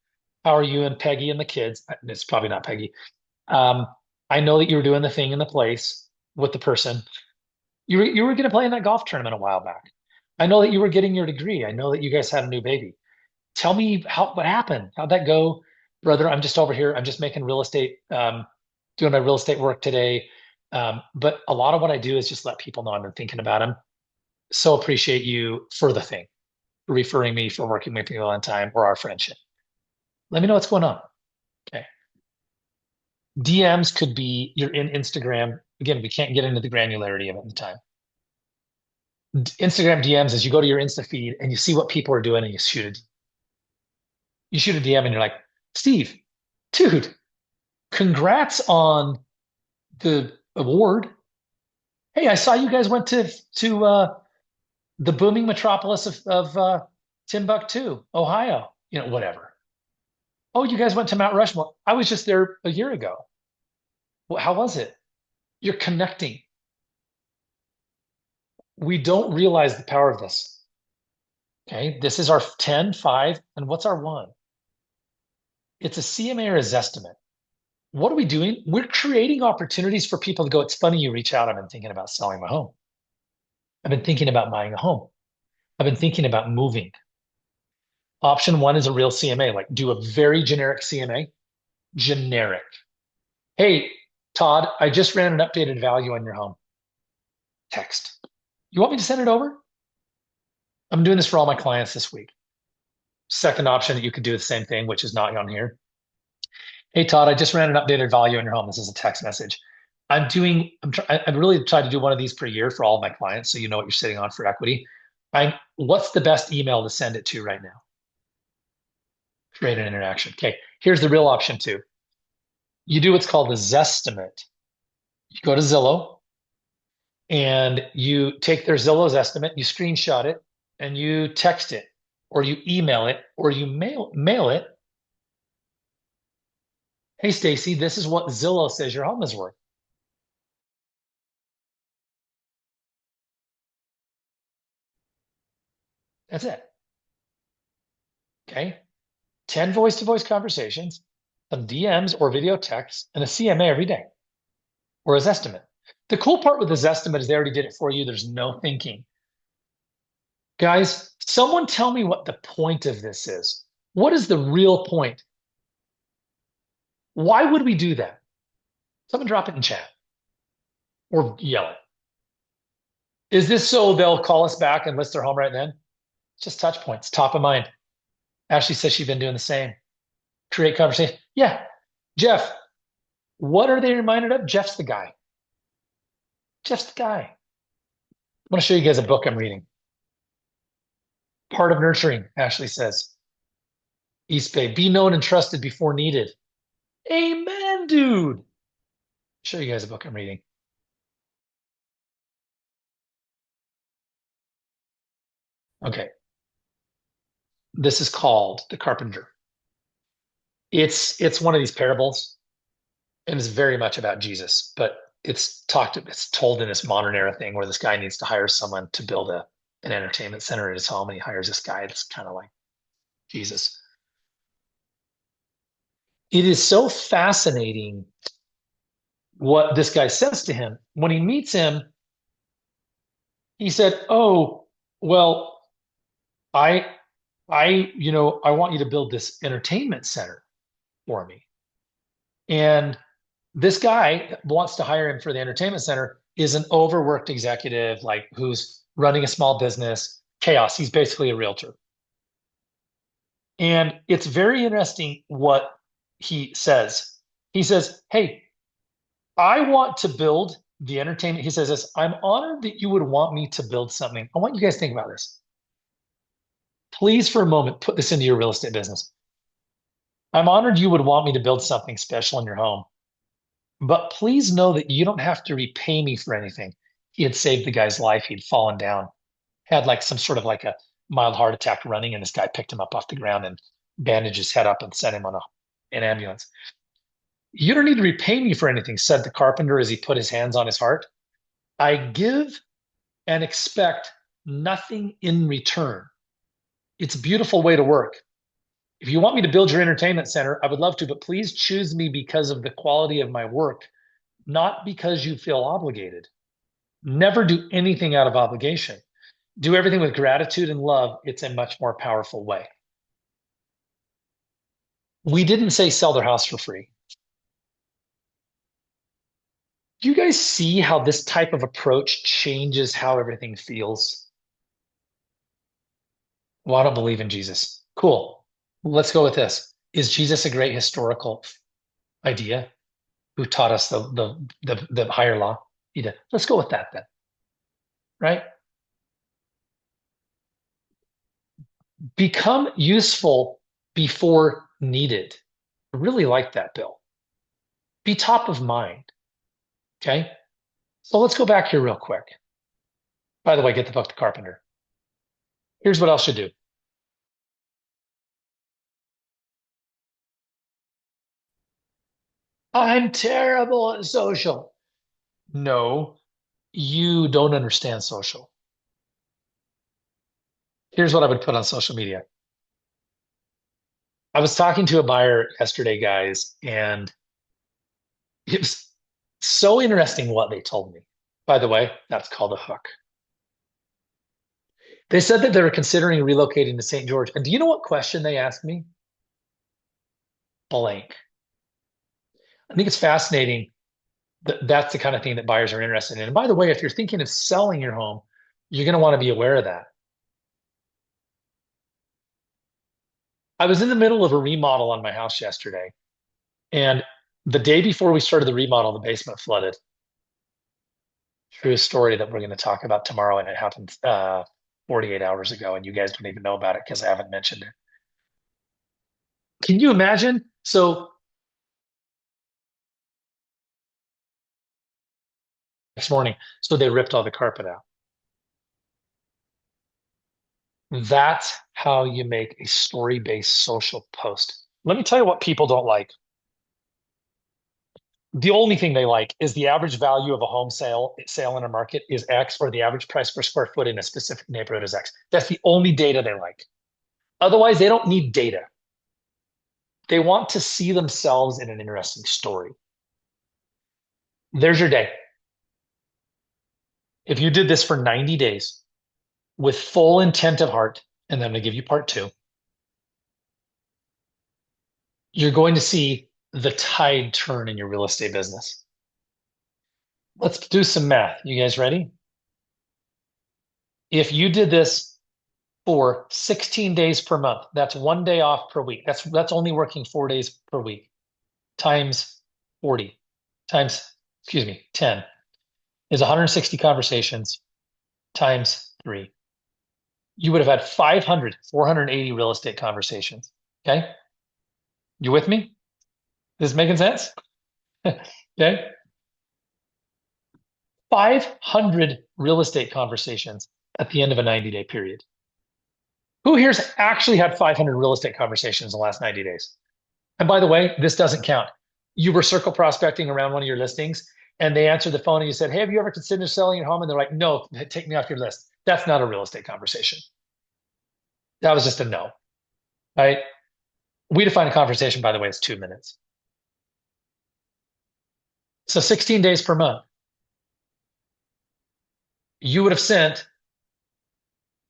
How are you and Peggy and the kids? It's probably not Peggy. I know that you were doing the thing in the place with the person. You were going to play in that golf tournament a while back. I know that you were getting your degree. I know that you guys had a new baby. Tell me what happened. How'd that go? Brother, I'm just over here. I'm just making real estate, doing my real estate work today. But a lot of what I do is just let people know I've been thinking about them. So appreciate you for the thing, for referring me, for working with me a long time, or our friendship. Let me know what's going on. Okay. DMs could be you're in Instagram. Again, we can't get into the granularity of it at the time. Instagram DMs is you go to your Insta feed and you see what people are doing and you shoot a DM and you're like, Steve, dude, congrats on the award. Hey, I saw you guys went to the booming metropolis of Timbuktu, Ohio. You know, whatever. Oh, you guys went to Mount Rushmore. I was just there a year ago. Well, how was it? You're connecting. We don't realize the power of this. Okay, this is our 10, 5, and what's our 1? It's a CMA or a Zestimate. What are we doing? We're creating opportunities for people to go, it's funny you reach out. I've been thinking about selling my home. I've been thinking about buying a home. I've been thinking about moving. Option 1 is a real CMA, like do a very generic CMA. Generic. Hey, Todd, I just ran an updated value on your home. Text. You want me to send it over? I'm doing this for all my clients this week. Second option that you could do the same thing, which is not on here. Hey, Todd, I just ran an updated value on your home. This is a text message. I really try to do one of these per year for all of my clients, so you know what you're sitting on for equity. What's the best email to send it to right now? Create an interaction. Okay, here's the real option 2. You do what's called a Zestimate. You go to Zillow, and you take their Zillow's estimate, you screenshot it, and you text it, or you email it, or you mail it. Hey, Stacy, this is what Zillow says your home is worth. That's it. Okay. 10 voice-to-voice conversations, some DMs or video texts, and a CMA every day, or a Zestimate. The cool part with the Zestimate is they already did it for you. There's no thinking. Guys, someone tell me what the point of this is. What is the real point? Why would we do that? Someone drop it in chat or yell it. Is this so they'll call us back and list their home right then? It's just touch points, top of mind. Ashley says she's been doing the same. Create conversation. Yeah. Jeff, what are they reminded of? Jeff's the guy. Jeff's the guy. I want to show you guys a book I'm reading. Part of Nurturing, Ashley says. East Bay, be known and trusted before needed. Amen, dude. Show you guys a book I'm reading. Okay. This is called The Carpenter. It's one of these parables, and it's very much about Jesus, but it's told in this modern era thing where this guy needs to hire someone to build an entertainment center at his home, and he hires this guy that's kind of like Jesus. It is so fascinating what this guy says to him. When he meets him, he said, "Oh, well, I I want you to build this entertainment center for me." And this guy wants to hire him for the entertainment center is an overworked executive, like who's running a small business, chaos. He's basically a realtor. And it's very interesting what he says. He says, "Hey, I want to build the entertainment." He says this, "I'm honored that you would want me to build something." I want you guys to think about this. Please, for a moment, put this into your real estate business. I'm honored you would want me to build something special in your home, but please know that you don't have to repay me for anything. He had saved the guy's life. He'd fallen down, had like some sort of like a mild heart attack running, and this guy picked him up off the ground and bandaged his head up and sent him on an ambulance. "You don't need to repay me for anything," said the carpenter as he put his hands on his heart. "I give and expect nothing in return. It's a beautiful way to work. If you want me to build your entertainment center, I would love to, but please choose me because of the quality of my work, not because you feel obligated. Never do anything out of obligation. Do everything with gratitude and love. It's a much more powerful way." We didn't say sell their house for free. Do you guys see how this type of approach changes how everything feels? Well, I don't believe in Jesus. Cool. Let's go with this. Is Jesus a great historical idea who taught us the higher law? He did. Let's go with that then. Right? Become useful before needed. I really like that, Bill. Be top of mind. Okay? So let's go back here real quick. By the way, get the book, The Carpenter. Here's what else you do. I'm terrible at social. No, you don't understand social. Here's what I would put on social media. I was talking to a buyer yesterday, guys, and it was so interesting what they told me. By the way, that's called a hook. They said that they were considering relocating to St. George. And do you know what question they asked me? Blank. I think it's fascinating that that's the kind of thing that buyers are interested in. And by the way, if you're thinking of selling your home, you're going to want to be aware of that. I was in the middle of a remodel on my house yesterday, and the day before we started the remodel, the basement flooded. True story that we're going to talk about tomorrow, and it happened 48 hours ago, and you guys don't even know about it because I haven't mentioned it. Can you imagine? So next morning, so they ripped all the carpet out. That's how you make a story-based social post. Let me tell you what people don't like. The only thing they like is the average value of a home sale in a market is X, or the average price per square foot in a specific neighborhood is X. That's the only data they like. Otherwise, they don't need data. They want to see themselves in an interesting story. There's your day. If you did this for 90 days with full intent of heart, and then I'm going to give you part two, you're going to see the tide turn in your real estate business. Let's do some math. You guys ready? If you did this for 16 days per month, that's 1 day off per week. That's only working 4 days per week times 40 times, 10 is 160 conversations times 3. You would have had 480 real estate conversations. Okay. You with me? This making sense? Okay. 500 real estate conversations at the end of a 90-day period. Who here's actually had 500 real estate conversations in the last 90 days? And by the way, this doesn't count. You were circle prospecting around one of your listings and they answered the phone and you said, hey, have you ever considered selling your home? And they're like, no, take me off your list. That's not a real estate conversation. That was just a no, right? We define a conversation, by the way, as 2 minutes. So 16 days per month, you would have sent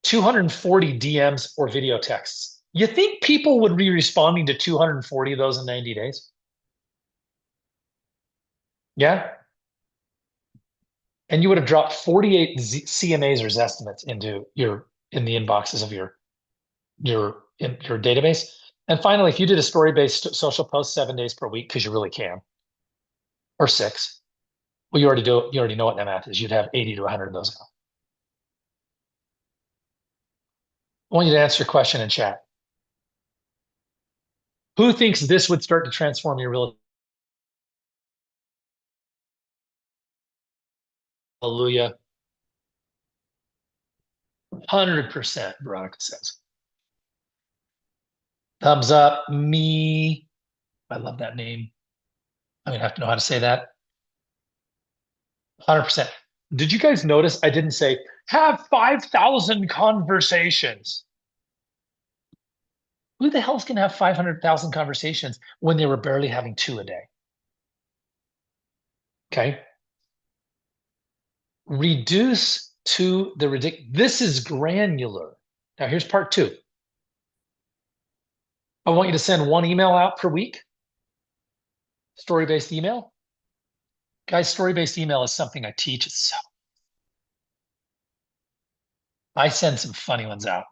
240 DMs or video texts. You think people would be responding to 240 of those in 90 days? Yeah. And you would have dropped 48 CMAs or estimates in the inboxes of your database. And finally, if you did a story-based social post 7 days per week, because you really can, or 6, well, you already know what that math is. You'd have 80 to 100 of those now. I want you to answer your question in chat. Who thinks this would start to transform your real estate? Hallelujah. 100%, Veronica says. Thumbs up, me. I love that name. I'm going to have to know how to say that. 100%. Did you guys notice I didn't say, have 5,000 conversations? Who the hell's going to have 500,000 conversations when they were barely having 2 a day? Okay. Reduce to the ridiculous. This is granular. Now here's part 2. I want you to send 1 email out per week. Story-based email. Guys, story-based email is something I teach. I send some funny ones out.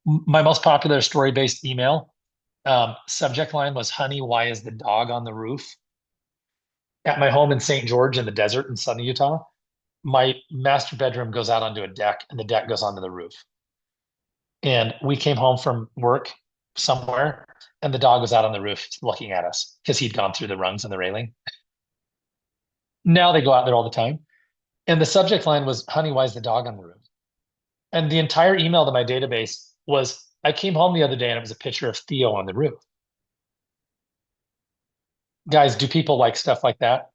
My most popular story-based email subject line was, honey, why is the dog on the roof? At my home in St. George in the desert in southern Utah, my master bedroom goes out onto a deck and the deck goes onto the roof. And we came home from work somewhere and the dog was out on the roof looking at us because he'd gone through the rungs and the railing. Now they go out there all the time. And the subject line was, honey, why is the dog on the roof? And the entire email to my database was, I came home the other day and it was a picture of Theo on the roof. Guys, do people like stuff like that?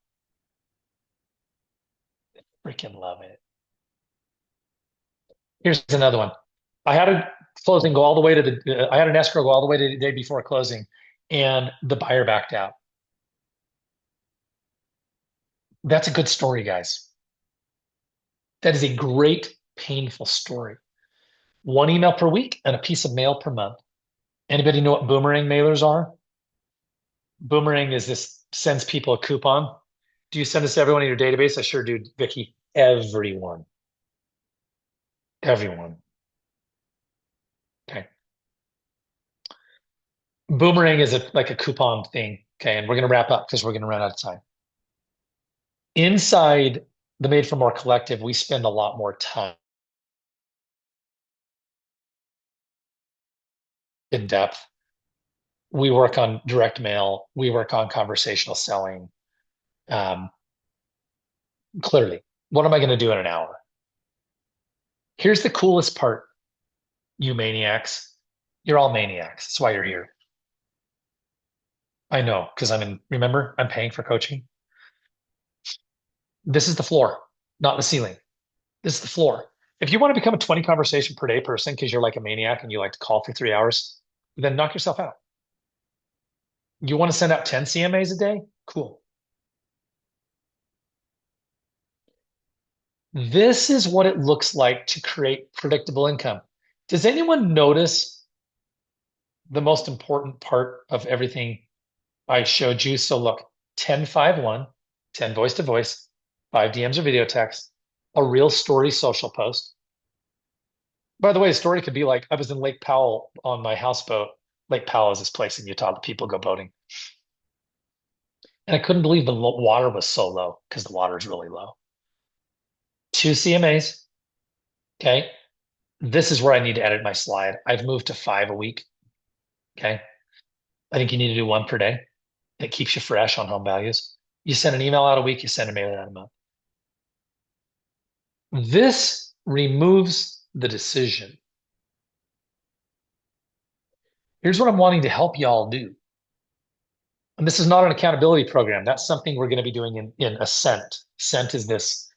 Freaking love it. Here's another one. I had a closing go all the way to I had an escrow go all the way to the day before closing and the buyer backed out. That's a good story, guys. That is a great, painful story. 1 email per week and a piece of mail per month. Anybody know what boomerang mailers are? Boomerang is this, sends people a coupon. Do you send this to everyone in your database? I sure do, Vicky. Everyone. Everyone. Okay. Boomerang is like a coupon thing. Okay. And we're going to wrap up because we're going to run out of time. Inside the Made for More Collective, we spend a lot more time in depth. We work on direct mail. We work on conversational selling. Clearly, what am I going to do in an hour? Here's the coolest part, you maniacs. You're all maniacs. That's why you're here. I know, because remember, I'm paying for coaching. This is the floor, not the ceiling. This is the floor. If you want to become a 20 conversation per day person because you're like a maniac and you like to call for 3 hours, then knock yourself out. You want to send out 10 CMAs a day? Cool. This is what it looks like to create predictable income. Does anyone notice the most important part of everything I showed you. So look, 10-5-1, 10 voice to voice, 5 DMs or video text, a real story social post. By the way, a story could be like, I was in Lake Powell on my houseboat. Lake Powell is this place in Utah that people go boating. And I couldn't believe the water was so low because the water is really low. 2 CMAs. Okay. This is where I need to edit my slide. I've moved to 5 a week. Okay. I think you need to do 1 per day. It keeps you fresh on home values. You send an email out a week, you send a mailer out a month. This removes the decision. Here's what I'm wanting to help y'all do. And this is not an accountability program. That's something we're going to be doing in Ascent. Ascent is this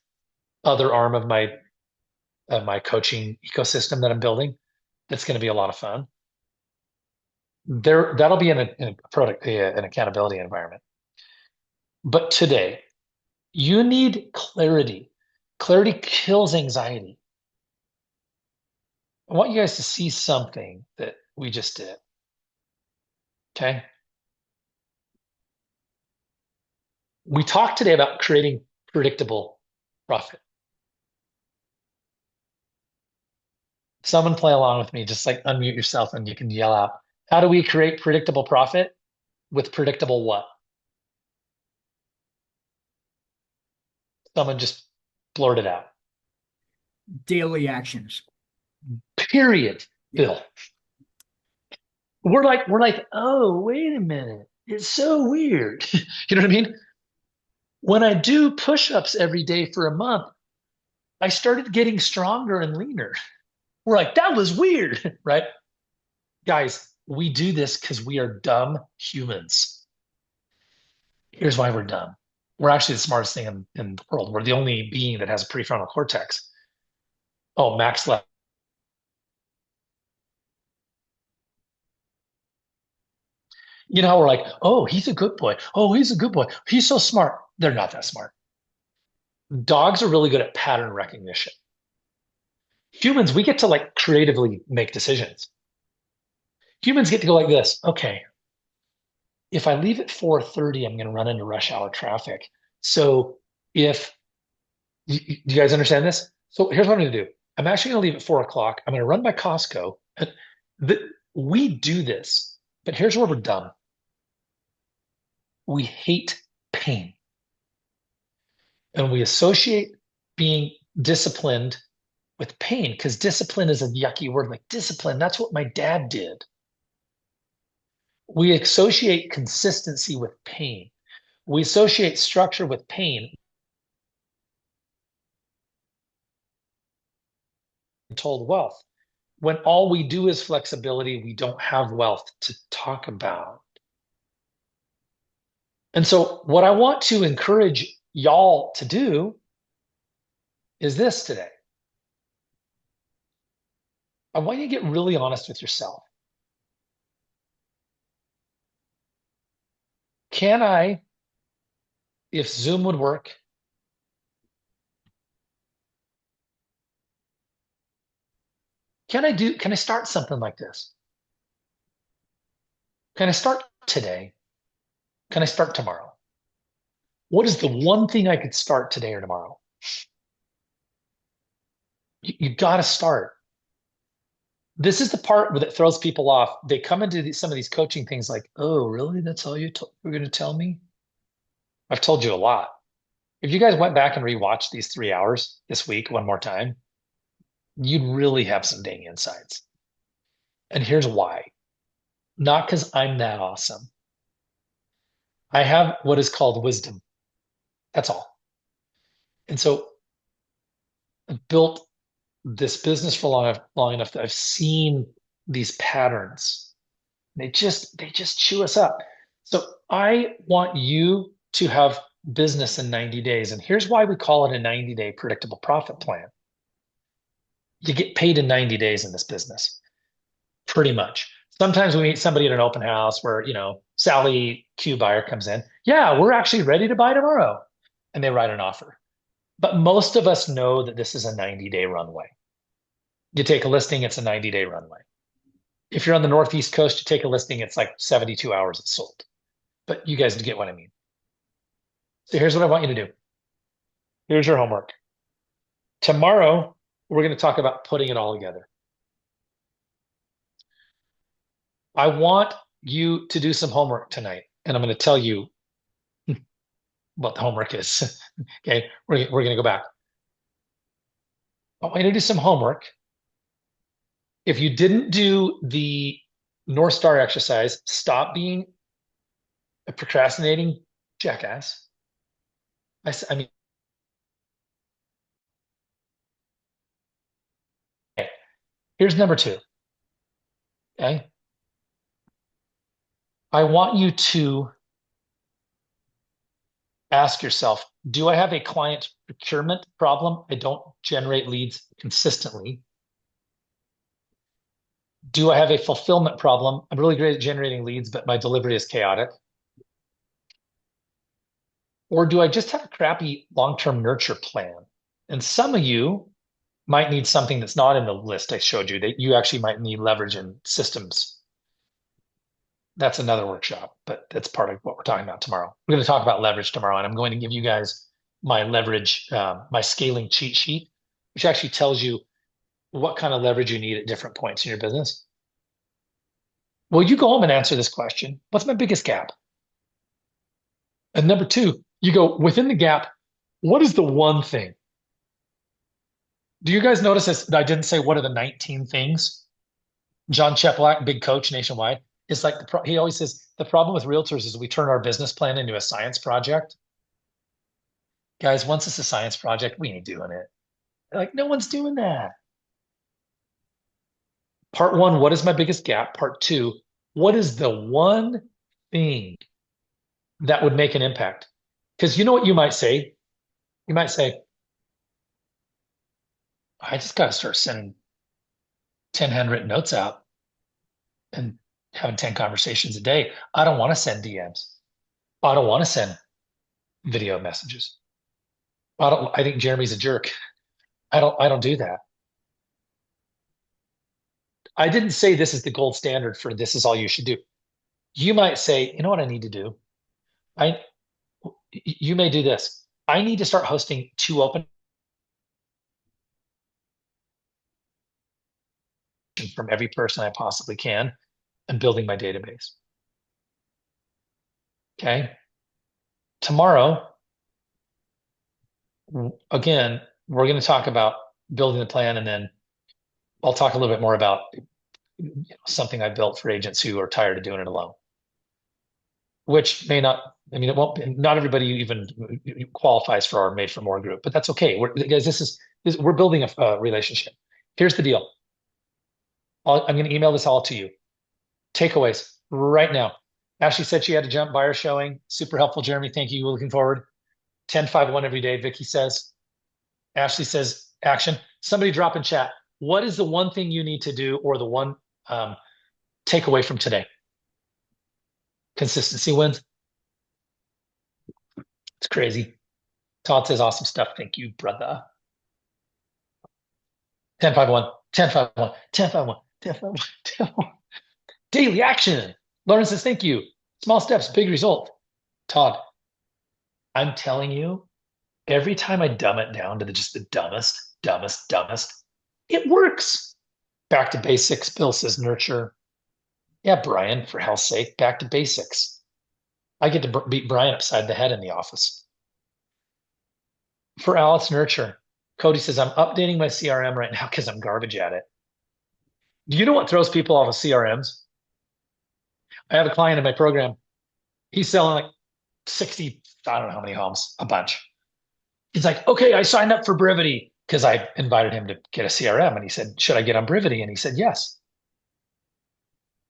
other arm of my coaching ecosystem that I'm building. That's going to be a lot of fun. That'll be in an accountability environment. But today, you need clarity. Clarity kills anxiety. I want you guys to see something that we just did. Okay. We talked today about creating predictable profit. Someone play along with me, just like unmute yourself and you can yell out, how do we create predictable profit with predictable what? Someone just blurt it out. Daily actions. Period, Bill. We're like, oh, wait a minute. It's so weird. You know what I mean? When I do push-ups every day for a month, I started getting stronger and leaner. We're like, that was weird, right? Guys, we do this because we are dumb humans. Here's why we're dumb. We're actually the smartest thing in the world. We're the only being that has a prefrontal cortex. Oh, Max left. You know how we're like, oh, he's a good boy. Oh, he's a good boy. He's so smart. They're not that smart. Dogs are really good at pattern recognition. Humans, we get to like creatively make decisions. Humans get to go like this. Okay, if I leave at 4:30, I'm going to run into rush hour traffic. So if do you guys understand this? So here's what I'm going to do. I'm actually going to leave at 4 o'clock. I'm going to run by Costco. We do this, but here's where we're dumb. We hate pain. And we associate being disciplined with pain because discipline is a yucky word. Like discipline, that's what my dad did. We associate consistency with pain. We associate structure with pain. Told wealth. When all we do is flexibility, we don't have wealth to talk about. And so what I want to encourage y'all to do is this today. I want you to get really honest with yourself. Can I, if Zoom would work, can I start something like this? Can I start today? Can I start tomorrow? What is the one thing I could start today or tomorrow? You got to start. This is the part that throws people off. They come into some of these coaching things like, oh, really? That's all you're going to tell me? I've told you a lot. If you guys went back and rewatched these 3 hours this week one more time, you'd really have some dang insights. And here's why. Not because I'm that awesome. I have what is called wisdom. That's all. And so I've built this business for long enough that I've seen these patterns. They just chew us up. So I want you to have business in 90 days. And here's why we call it a 90-day predictable profit plan. You get paid in 90 days in this business, pretty much. Sometimes we meet somebody at an open house where, Sally Q buyer comes in. Yeah, we're actually ready to buy tomorrow. And they write an offer. But most of us know that this is a 90-day runway. You take a listing, it's a 90-day runway. If you're on the Northeast coast, you take a listing, it's like 72 hours it's sold. but you guys get what I mean. So here's what I want you to do. Here's your homework. Tomorrow, we're going to talk about putting it all together. I want you to do some homework tonight, and I'm going to tell you what the homework is. Okay, we're going to go back. I want you to do some homework. If you didn't do the North Star exercise, stop being a procrastinating jackass. I mean, okay. Here's number 2. Okay. I want you to ask yourself, do I have a client procurement problem? I don't generate leads consistently. Do I have a fulfillment problem? I'm really great at generating leads, but my delivery is chaotic. Or do I just have a crappy long-term nurture plan? And some of you might need something that's not in the list I showed you, that you actually might need leverage in systems. That's another workshop, but that's part of what we're talking about tomorrow. We're going to talk about leverage tomorrow, and I'm going to give you guys my leverage, my scaling cheat sheet, which actually tells you what kind of leverage you need at different points in your business. Well, you go home and answer this question. What's my biggest gap? And number 2, you go within the gap, what is the one thing? Do you guys notice this? I didn't say what are the 19 things? John Cheplack, big coach nationwide, is like, he always says, the problem with realtors is we turn our business plan into a science project. Guys, once it's a science project, we ain't doing it. Like, no one's doing that. Part 1, what is my biggest gap? Part 2, what is the one thing that would make an impact? Because you know what you might say? You might say, I just got to start sending 10 handwritten notes out and having 10 conversations a day. I don't want to send DMs. I don't want to send video messages. I think Jeremy's a jerk. I don't do that. I didn't say this is the gold standard for this is all you should do. You might say, you know what I need to do? You may do this. I need to start hosting 2 open from every person I possibly can and building my database. Okay. Tomorrow, again, we're going to talk about building the plan, and then I'll talk a little bit more about something I built for agents who are tired of doing it alone, which may not, I mean, it won't, not everybody even qualifies for our Made for More group, but that's okay. Guys, we're building a relationship. Here's the deal. I'm going to email this all to you. Takeaways right now. Ashley said she had to jump, buyer showing. Super helpful, Jeremy. Thank you. Looking forward. 10-5-1 every day. Vicky says. Ashley says action. Somebody drop in chat. What is the one thing you need to do, or the one takeaway from today? Consistency wins. It's crazy. Todd says awesome stuff. Thank you, brother. 10-5-1, 10-5-1, 10-5-1, 10-5-1, 10-5-1. Daily action. Lauren says thank you. Small steps, big result. Todd, I'm telling you, every time I dumb it down to just the dumbest, it works. Back to basics. Bill says nurture. Yeah, Brian, for hell's sake, back to basics. I get to beat Brian upside the head in the office. For Alex, nurture. Cody says, I'm updating my CRM right now because I'm garbage at it. Do you know what throws people off of CRMs? I have a client in my program. He's selling like 60, I don't know how many homes, a bunch. He's like, okay, I signed up for Brivity because I invited him to get a CRM. And he said, should I get on Brivity? And he said, yes.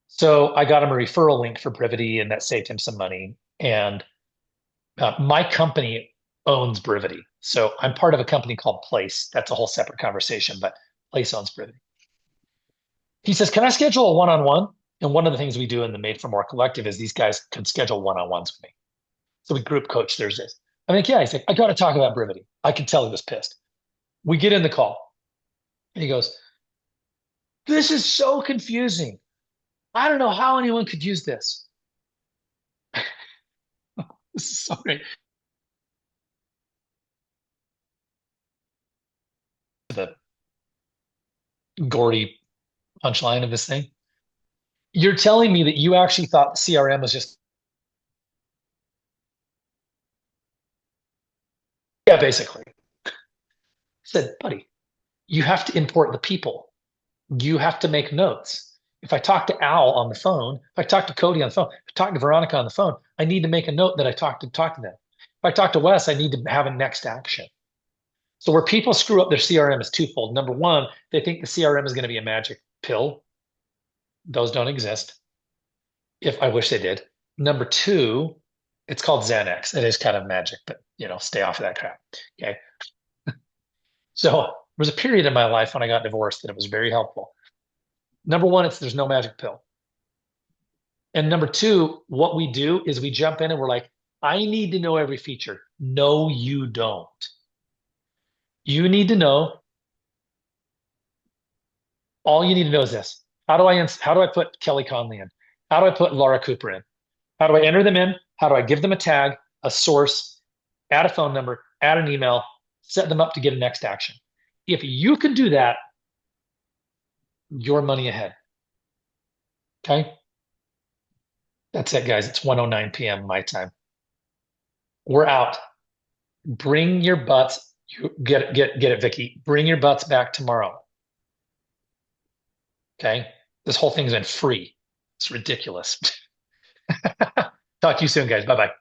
So I got him a referral link for Brivity, and that saved him some money. And my company owns Brivity. So I'm part of a company called Place. That's a whole separate conversation, but Place owns Brivity. He says, can I schedule a one-on-one? And one of the things we do in the Made for More Collective is these guys can schedule one-on-ones with me. So we group coach Thursdays. I'm like, yeah. He's like, I got to talk about Brivity. I could tell he was pissed. We get in the call. And he goes, this is so confusing. I don't know how anyone could use this. This is so great. The gory punchline of this thing. You're telling me that you actually thought the CRM was just, yeah, basically. I said, buddy, you have to import the people. You have to make notes. If I talk to Al on the phone, if I talk to Cody on the phone, if I talk to Veronica on the phone, I need to make a note that I talk to them. If I talk to Wes, I need to have a next action. So where people screw up their CRM is twofold. Number one, they think the CRM is going to be a magic pill. Those don't exist. If I wish they did. Number two, it's called Xanax. It is kind of magic, but stay off of that crap. Okay. So there was a period in my life when I got divorced that it was very helpful. Number one, there's no magic pill. And number two, what we do is we jump in and we're like, I need to know every feature. No, you don't. You need to know, all you need to know is this. How do I put Kelly Conley in? How do I put Laura Cooper in? How do I enter them in? How do I give them a tag, a source, add a phone number, add an email, set them up to get a next action? If you can do that, you're money ahead. Okay? That's it, guys. It's 1:09 p.m. my time. We're out. Bring your butts. Get it, Vicky. Bring your butts back tomorrow. Okay? This whole thing's been free. It's ridiculous. Talk to you soon, guys. Bye-bye.